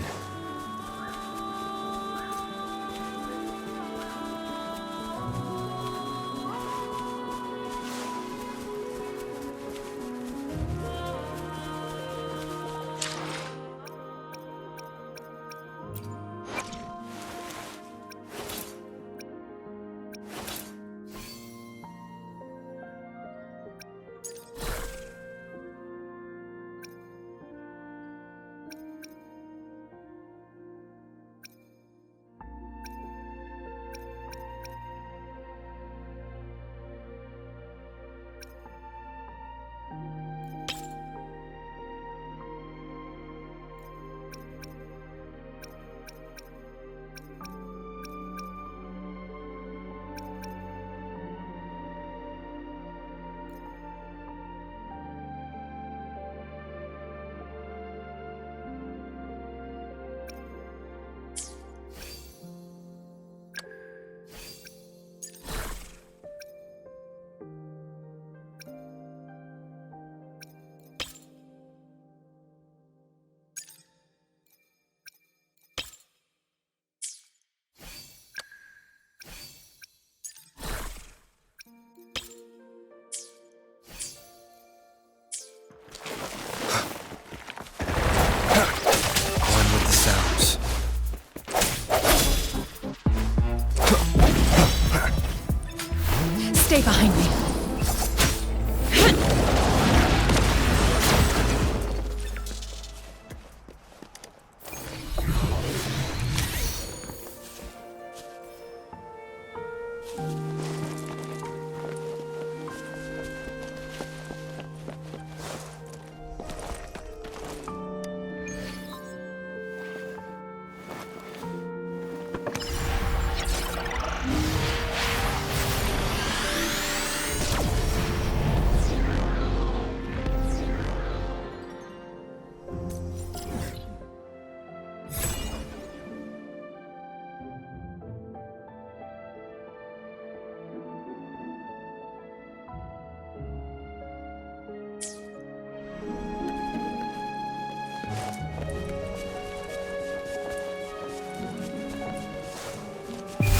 Stay behind me.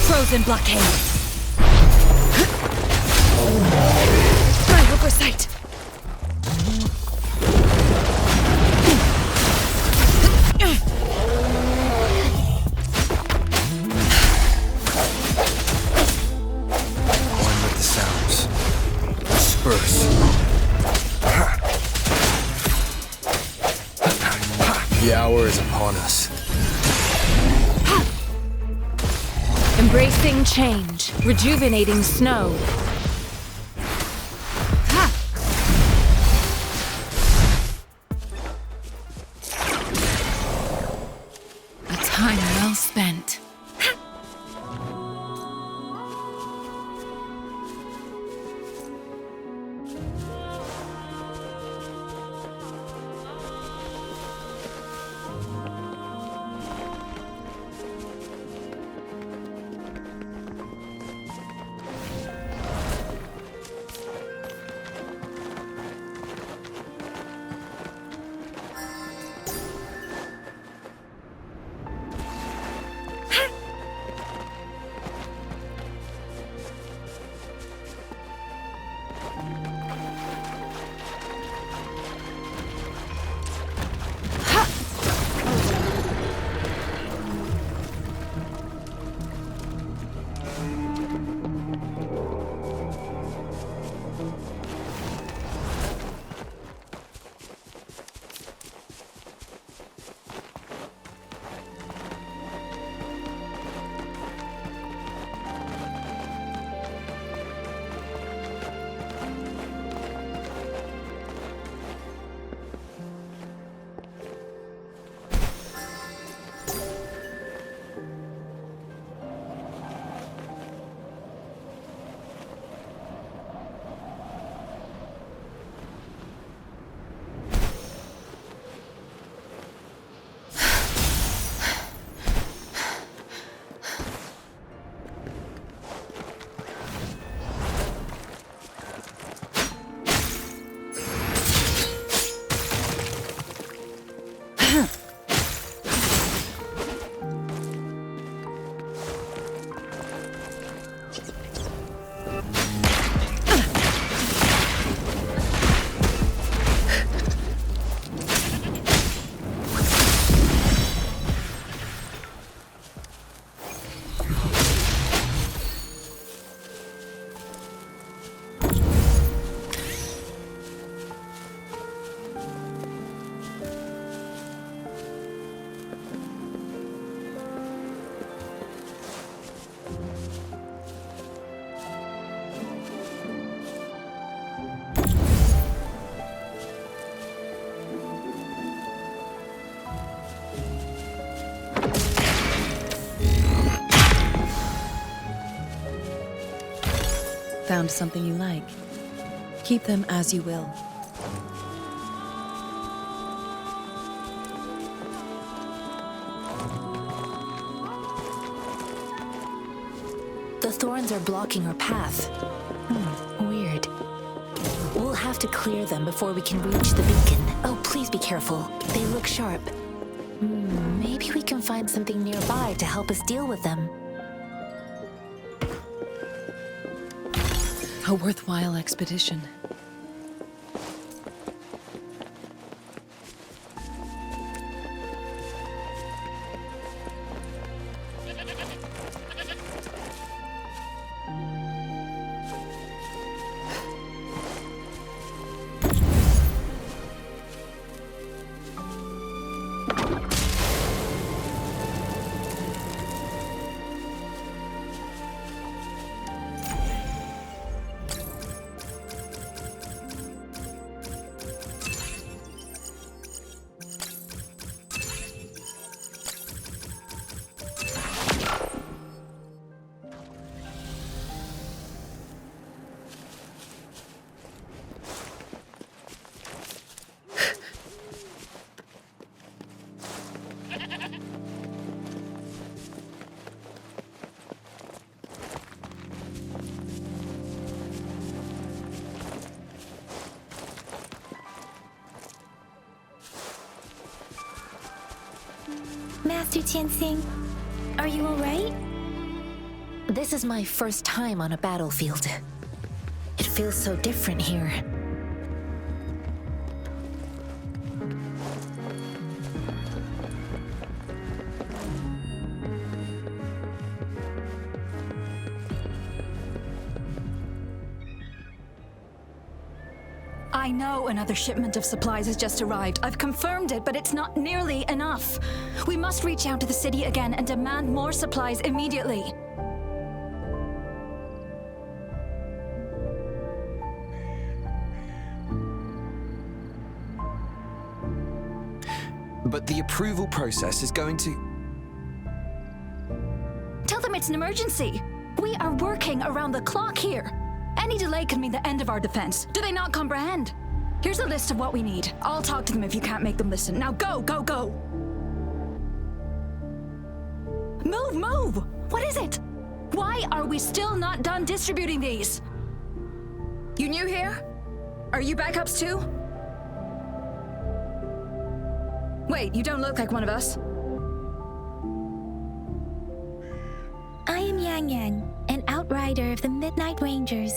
Frozen blockade. My oversight. One with the sounds. Disperse. The hour is upon us. Embracing change, rejuvenating snow. A time well spent. Found something you like? Keep them as you will. The thorns are blocking our path. Weird. We'll have to clear them before we can reach the beacon. Oh, please be careful. They look sharp. Maybe we can find something nearby to help us deal with them. A worthwhile expedition. Master Tianxing, are you alright? This is my first time on a battlefield. It feels so different here. I know another shipment of supplies has just arrived. I've confirmed it, but it's not nearly enough. We must reach out to the city again and demand more supplies immediately. But the approval process is going to... Tell them it's an emergency. We are working around the clock here. Any delay could mean the end of our defense. Do they not comprehend? Here's a list of what we need. I'll talk to them if you can't make them listen. Now go, go, go! Move, move! What is it? Why are we still not done distributing these? You new here? Are you backups too? Wait, you don't look like one of us. I am Yang Yang, an outrider of the Midnight Rangers,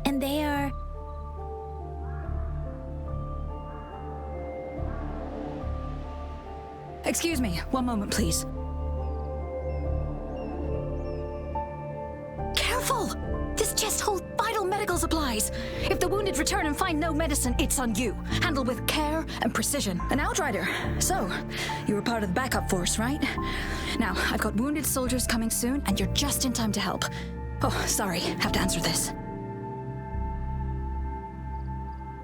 and they are... Excuse me, one moment, please. Careful! This chest holds vital medical supplies. If the wounded return and find no medicine, it's on you. Handle with care and precision. An outrider. So, you were part of the backup force, right? Now, I've got wounded soldiers coming soon, and you're just in time to help. Oh, sorry, have to answer this.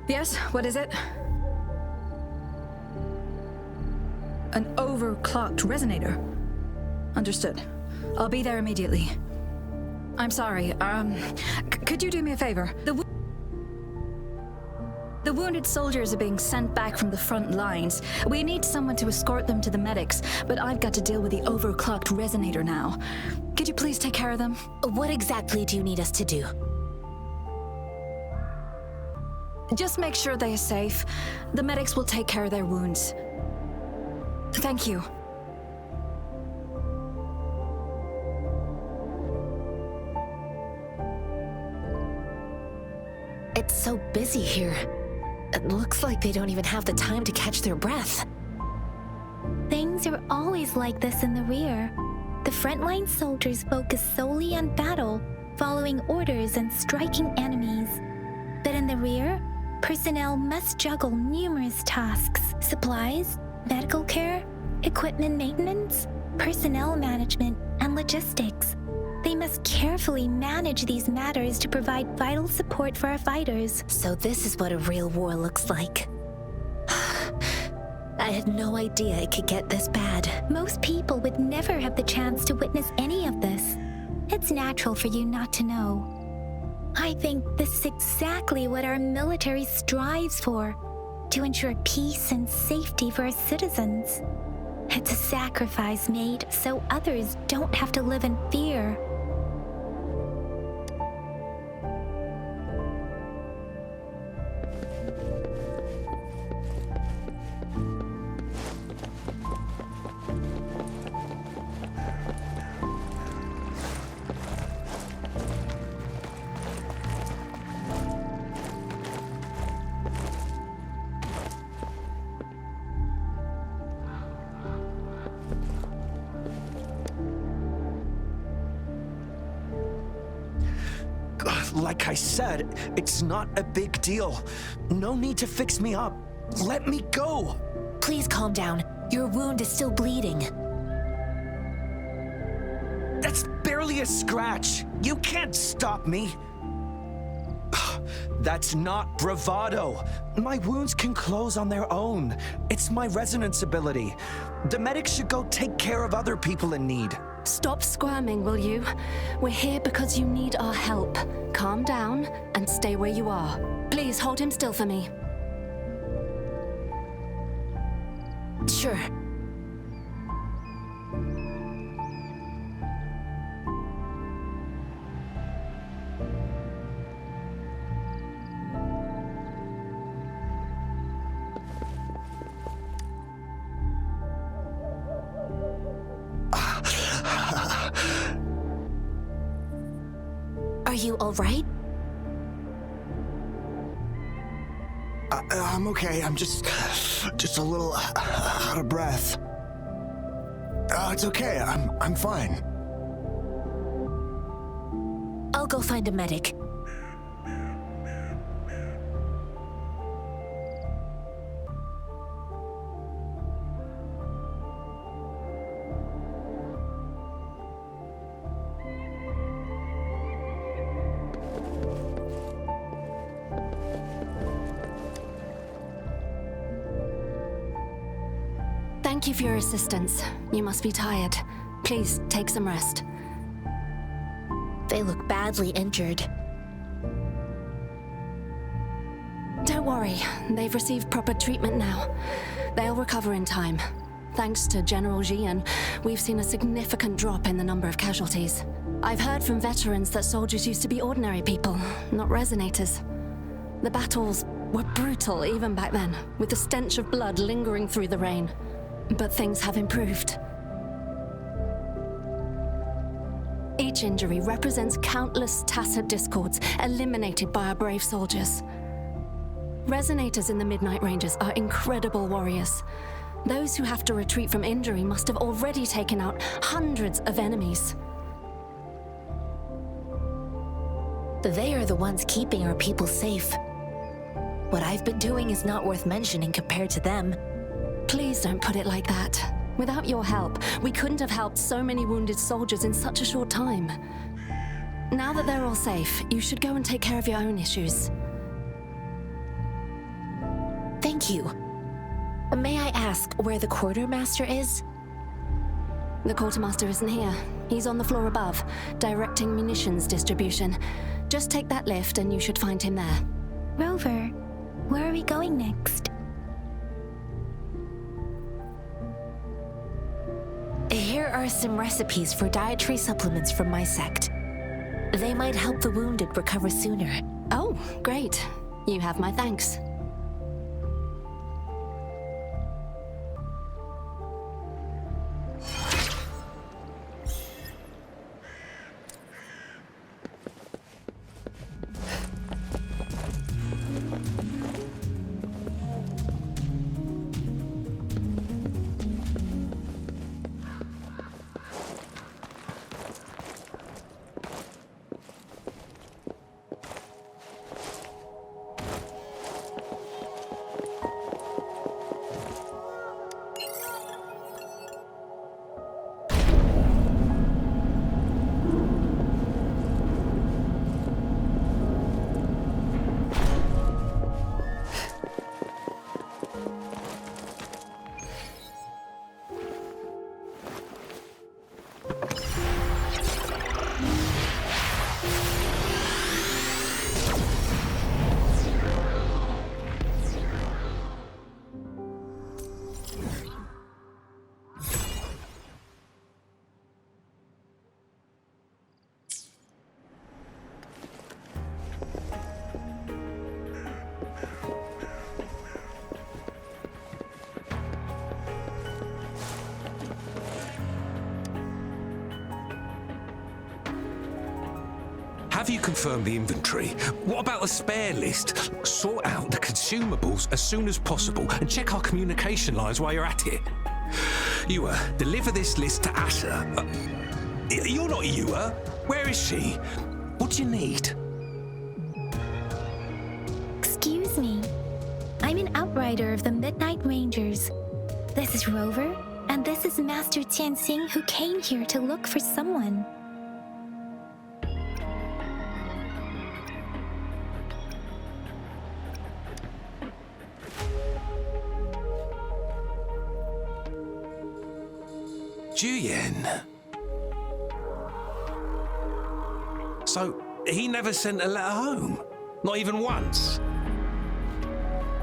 Yes, what is it? An overclocked resonator. Understood. I'll be there immediately. I'm sorry, could you do me a favor? The wounded soldiers are being sent back from the front lines. We need someone to escort them to the medics, but I've got to deal with the overclocked resonator now. Could you please take care of them? What exactly do you need us to do? Just make sure they are safe. The medics will take care of their wounds. Thank you. It's so busy here. It looks like they don't even have the time to catch their breath. Things are always like this in the rear. The frontline soldiers focus solely on battle, following orders and striking enemies. But in the rear, personnel must juggle numerous tasks: supplies, medical care, equipment maintenance, personnel management, and logistics. They must carefully manage these matters to provide vital support for our fighters. So this is what a real war looks like. I had no idea it could get this bad. Most people would never have the chance to witness any of this. It's natural for you not to know. I think this is exactly what our military strives for, to ensure peace and safety for our citizens. It's a sacrifice made so others don't have to live in fear. Like I said, it's not a big deal. No need to fix me up. Let me go. Please calm down. Your wound is still bleeding. That's barely a scratch. You can't stop me. That's not bravado. My wounds can close on their own. It's my resonance ability. The medics should go take care of other people in need. Stop squirming, will you? We're here because you need our help. Calm down and stay where you are. Please hold him still for me. Sure. Are you all right? I'm okay. I'm just a little out of breath. It's okay. I'm fine. I'll go find a medic. Thank you for your assistance. You must be tired. Please take some rest. They look badly injured. Don't worry, they've received proper treatment now. They'll recover in time. Thanks to General Zhiyuan, we've seen a significant drop in the number of casualties. I've heard from veterans that soldiers used to be ordinary people, not resonators. The battles were brutal even back then, with the stench of blood lingering through the rain. But things have improved. Each injury represents countless tacit discords eliminated by our brave soldiers. Resonators in the Midnight Rangers are incredible warriors. Those who have to retreat from injury must have already taken out hundreds of enemies. They are the ones keeping our people safe. What I've been doing is not worth mentioning compared to them. Please don't put it like that. Without your help, we couldn't have helped so many wounded soldiers in such a short time. Now that they're all safe, you should go and take care of your own issues. Thank you. May I ask where the quartermaster is? The quartermaster isn't here. He's on the floor above, directing munitions distribution. Just take that lift and you should find him there. Rover, where are we going next? Here are some recipes for dietary supplements from my sect. They might help the wounded recover sooner. Oh, great. You have my thanks. have you confirmed the inventory? What about the spare list? Sort out the consumables as soon as possible and check our communication lines while you're at it. Yua, deliver this list to Asher. You're not Yua. Where is she? What do you need? Excuse me. I'm an outrider of the Midnight Rangers. This is Rover, and this is Master Tianxing, who came here to look for someone. Zhiyuan. So, he never sent a letter home? Not even once?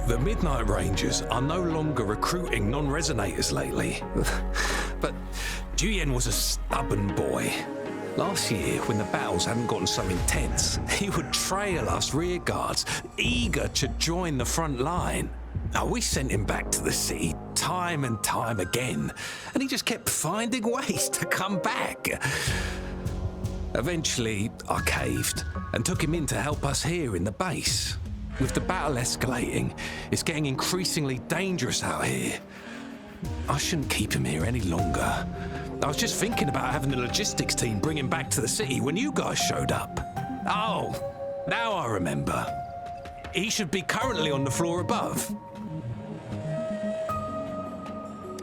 The Midnight Rangers are no longer recruiting non-resonators lately. But Zhiyuan was a stubborn boy. Last year, when the battles hadn't gotten so intense, he would trail us rearguards, eager to join the front line. Now, we sent him back to the city time and time again, and he just kept finding ways to come back. Eventually, I caved and took him in to help us here in the base. With the battle escalating, it's getting increasingly dangerous out here. I shouldn't keep him here any longer. I was just thinking about having the logistics team bring him back to the city when you guys showed up. Oh, now I remember. He should be currently on the floor above.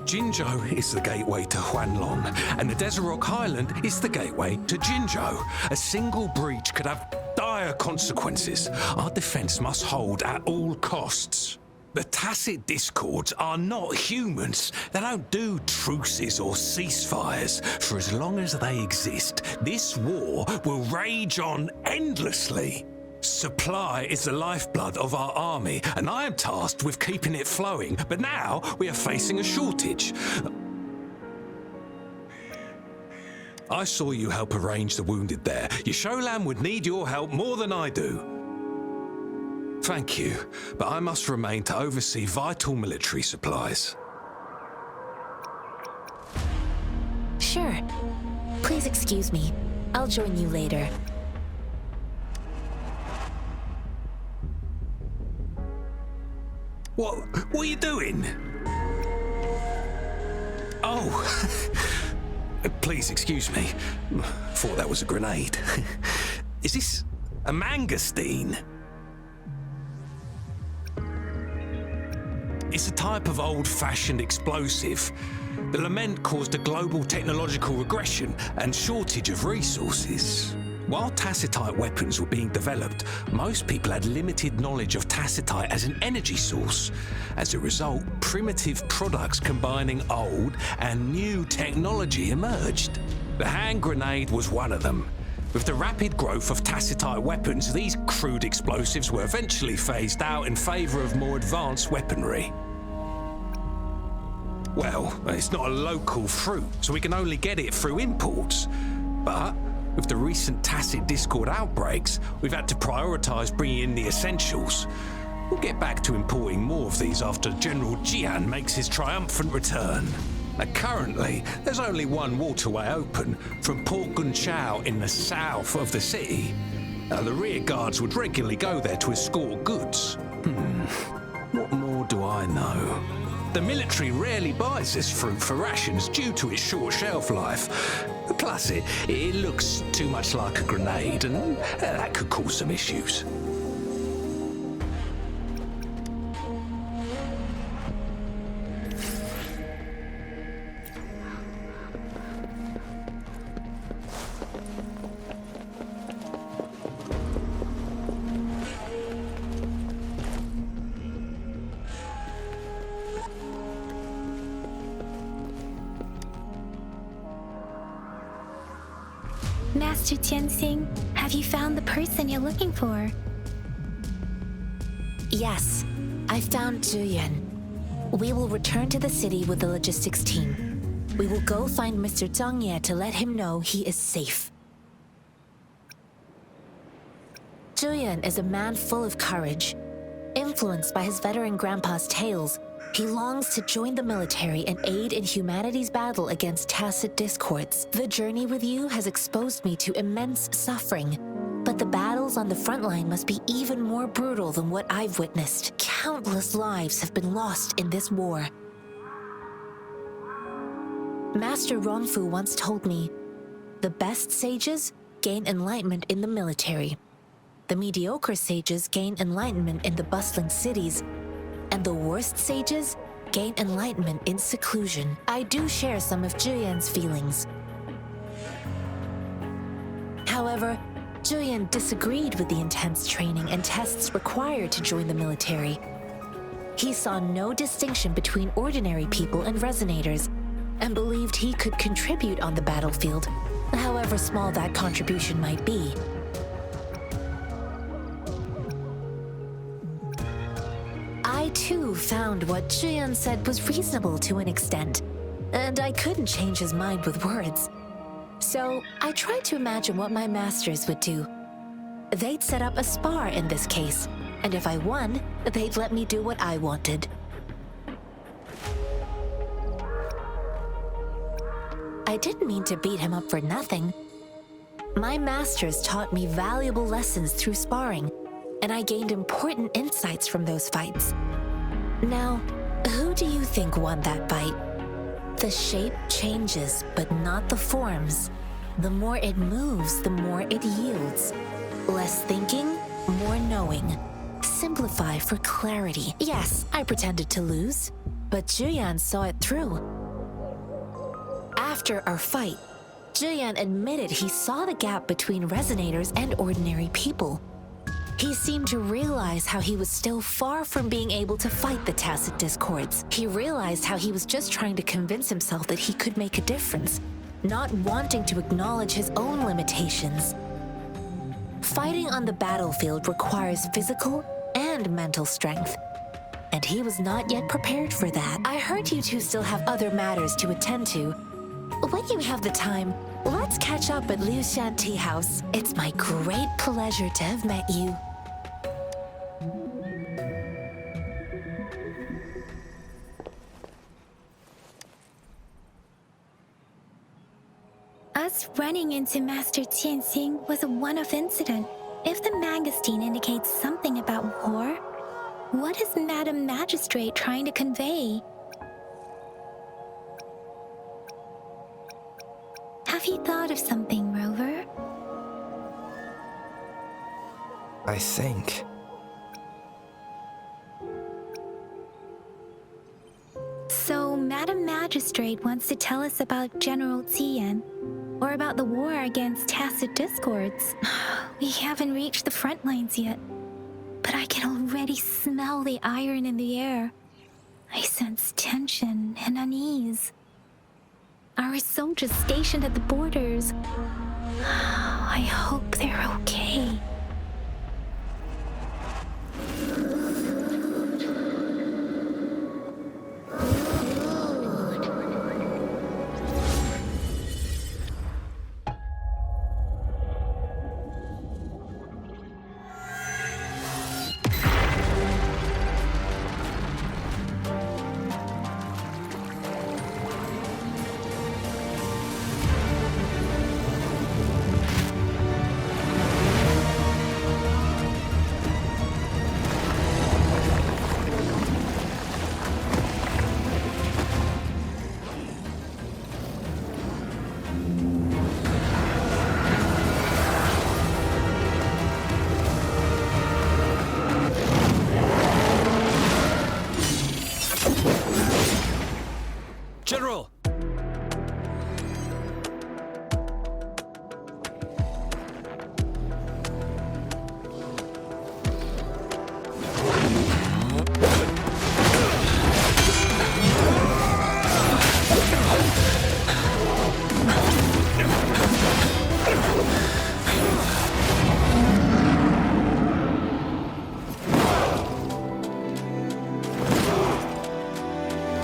Jinzhou is the gateway to Huanlong, and the Desert Rock Highland is the gateway to Jinzhou. A single breach could have dire consequences. Our defense must hold at all costs. The Tacit Discords are not humans. They don't do truces or ceasefires. For as long as they exist, this war will rage on endlessly. Supply is the lifeblood of our army, and I am tasked with keeping it flowing. But now we are facing a shortage. I saw you help arrange the wounded there. Yasholan would need your help more than I do. Thank you, but I must remain to oversee vital military supplies. Sure. Please excuse me. I'll join you later. What are you doing? Oh, please excuse me. Thought that was a grenade. Is this a mangosteen? It's a type of old-fashioned explosive. The lament caused a global technological regression and shortage of resources. While tacitite weapons were being developed, most people had limited knowledge of tacitite as an energy source. As a result, primitive products combining old and new technology emerged. The hand grenade was one of them. With the rapid growth of tacitite weapons, these crude explosives were eventually phased out in favor of more advanced weaponry. Well, it's not a local fruit, so we can only get it through imports. But with the recent Tacit Discord outbreaks, we've had to prioritize bringing in the essentials. We'll get back to importing more of these after General Zhiyuan makes his triumphant return. Now, currently, there's only one waterway open from Port Gunchao in the south of the city. The rearguards would regularly go there to escort goods. What more do I know? The military rarely buys this fruit for rations due to its short shelf life. Plus, it looks too much like a grenade, and that could cause some issues. Master Tianxing, have you found the person you're looking for? Yes, I found Zhiyuan. We will return to the city with the logistics team. We will go find Mr. Zhang Ye to let him know he is safe. Zhiyuan is a man full of courage. Influenced by his veteran grandpa's tales, he longs to join the military and aid in humanity's battle against Tacit Discords. The journey with you has exposed me to immense suffering. But the battles on the front line must be even more brutal than what I've witnessed. Countless lives have been lost in this war. Master Rongfu once told me, the best sages gain enlightenment in the military. The mediocre sages gain enlightenment in the bustling cities, and the worst sages gain enlightenment in seclusion. I do share some of Zhiyuan's feelings. However, Zhiyuan disagreed with the intense training and tests required to join the military. He saw no distinction between ordinary people and resonators, and believed he could contribute on the battlefield, however small that contribution might be. I too found what Zhiyuan said was reasonable to an extent, and I couldn't change his mind with words. So I tried to imagine what my masters would do. They'd set up a spar in this case, and if I won, they'd let me do what I wanted. I didn't mean to beat him up for nothing. My masters taught me valuable lessons through sparring, and I gained important insights from those fights. Now, who do you think won that fight? The shape changes, but not the forms. The more it moves, the more it yields. Less thinking, more knowing. Simplify for clarity. Yes, I pretended to lose, but Zhiyuan saw it through. After our fight, Zhiyuan admitted he saw the gap between resonators and ordinary people. He seemed to realize how he was still far from being able to fight the tacit discords. He realized how he was just trying to convince himself that he could make a difference, not wanting to acknowledge his own limitations. Fighting on the battlefield requires physical and mental strength, and he was not yet prepared for that. I heard you two still have other matters to attend to. When you have the time, let's catch up at Liu Shan Tea House. It's my great pleasure to have met you. Us running into Master Tianxing was a one-off incident. If the magazine indicates something about war, what is Madam Magistrate trying to convey? Have you thought of something, Rover? I think. So, Madam Magistrate wants to tell us about General Zhiyuan, or about the war against tacit discords. We haven't reached the front lines yet, but I can already smell the iron in the air. I sense tension and unease. Our soldiers stationed at the borders. I hope they're okay. General!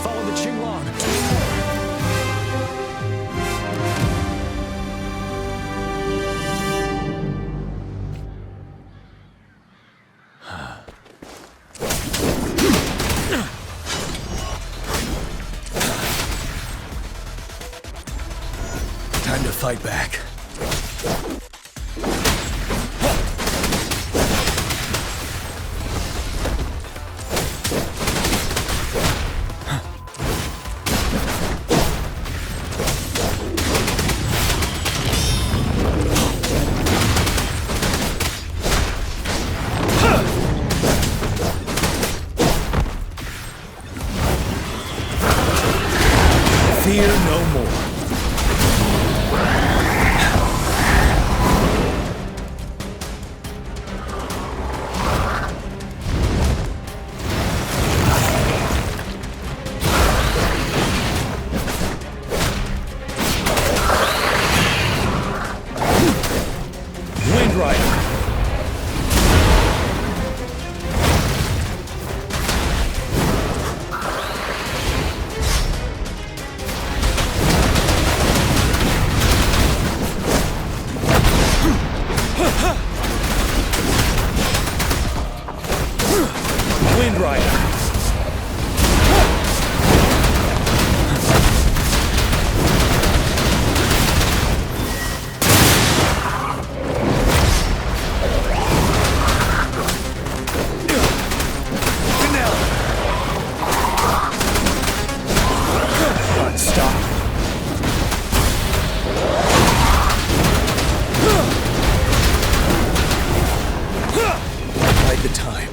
Follow the Qinglong. Time to fight back. Fear no more. Wind Rider. Wind Rider. Stop. Bide the time.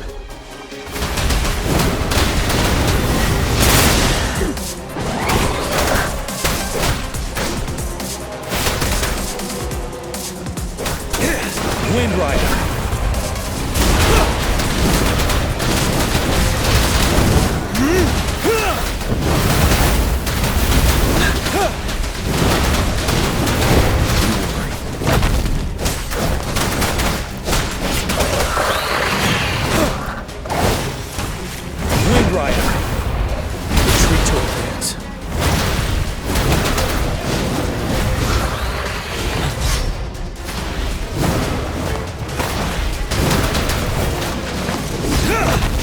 Wind Rider. Wind Rider. Retreat to advance.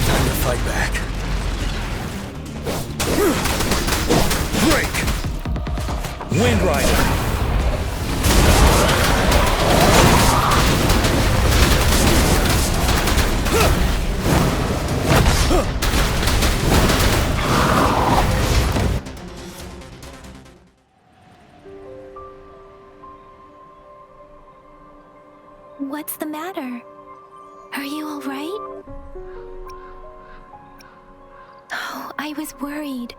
Time to fight back. Break. Wind Rider. What's the matter? Are you all right? Oh, I was worried.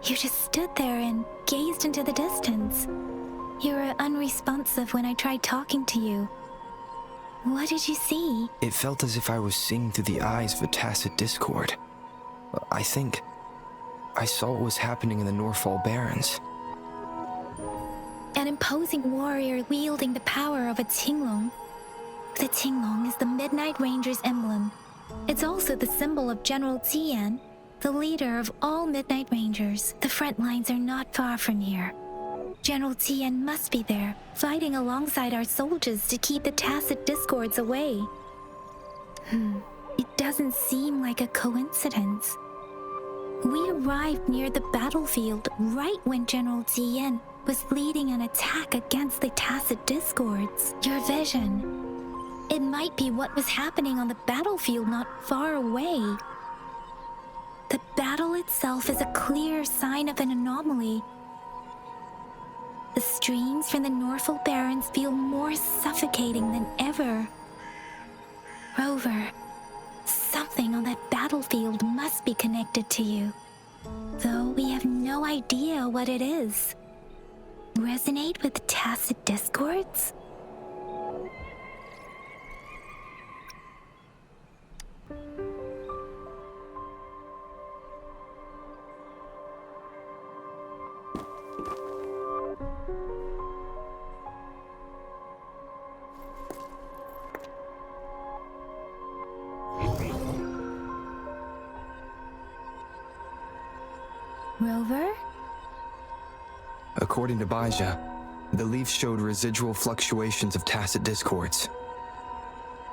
You just stood there and gazed into the distance. You were unresponsive when I tried talking to you. What did you see? It felt as if I was seeing through the eyes of a tacit discord. I think I saw what was happening in the Norfall Barrens. An imposing warrior wielding the power of a Tinglong. The Tinglong is the Midnight Ranger's emblem. It's also the symbol of General Zhiyuan, the leader of all Midnight Rangers. The front lines are not far from here. General Zhiyuan must be there, fighting alongside our soldiers to keep the tacit discords away. It doesn't seem like a coincidence. We arrived near the battlefield right when General Zhiyuan was leading an attack against the tacit discords. Your vision. It might be what was happening on the battlefield not far away. The battle itself is a clear sign of an anomaly. The streams from the Norfall Barrens feel more suffocating than ever. Rover, something on that battlefield must be connected to you, though we have no idea what it is. Resonate with tacit discords? Rover? According to Baija, the leaf showed residual fluctuations of tacit discords.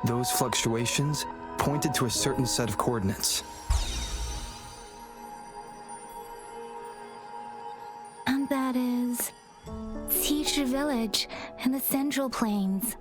Those fluctuations pointed to a certain set of coordinates. And that is Zhiyuan village in the Central Plains.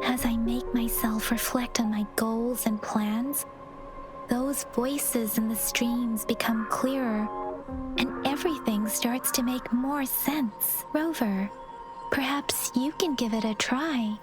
As I make myself reflect on my goals and plans, those voices in the streams become clearer, and everything starts to make more sense. Rover, perhaps you can give it a try.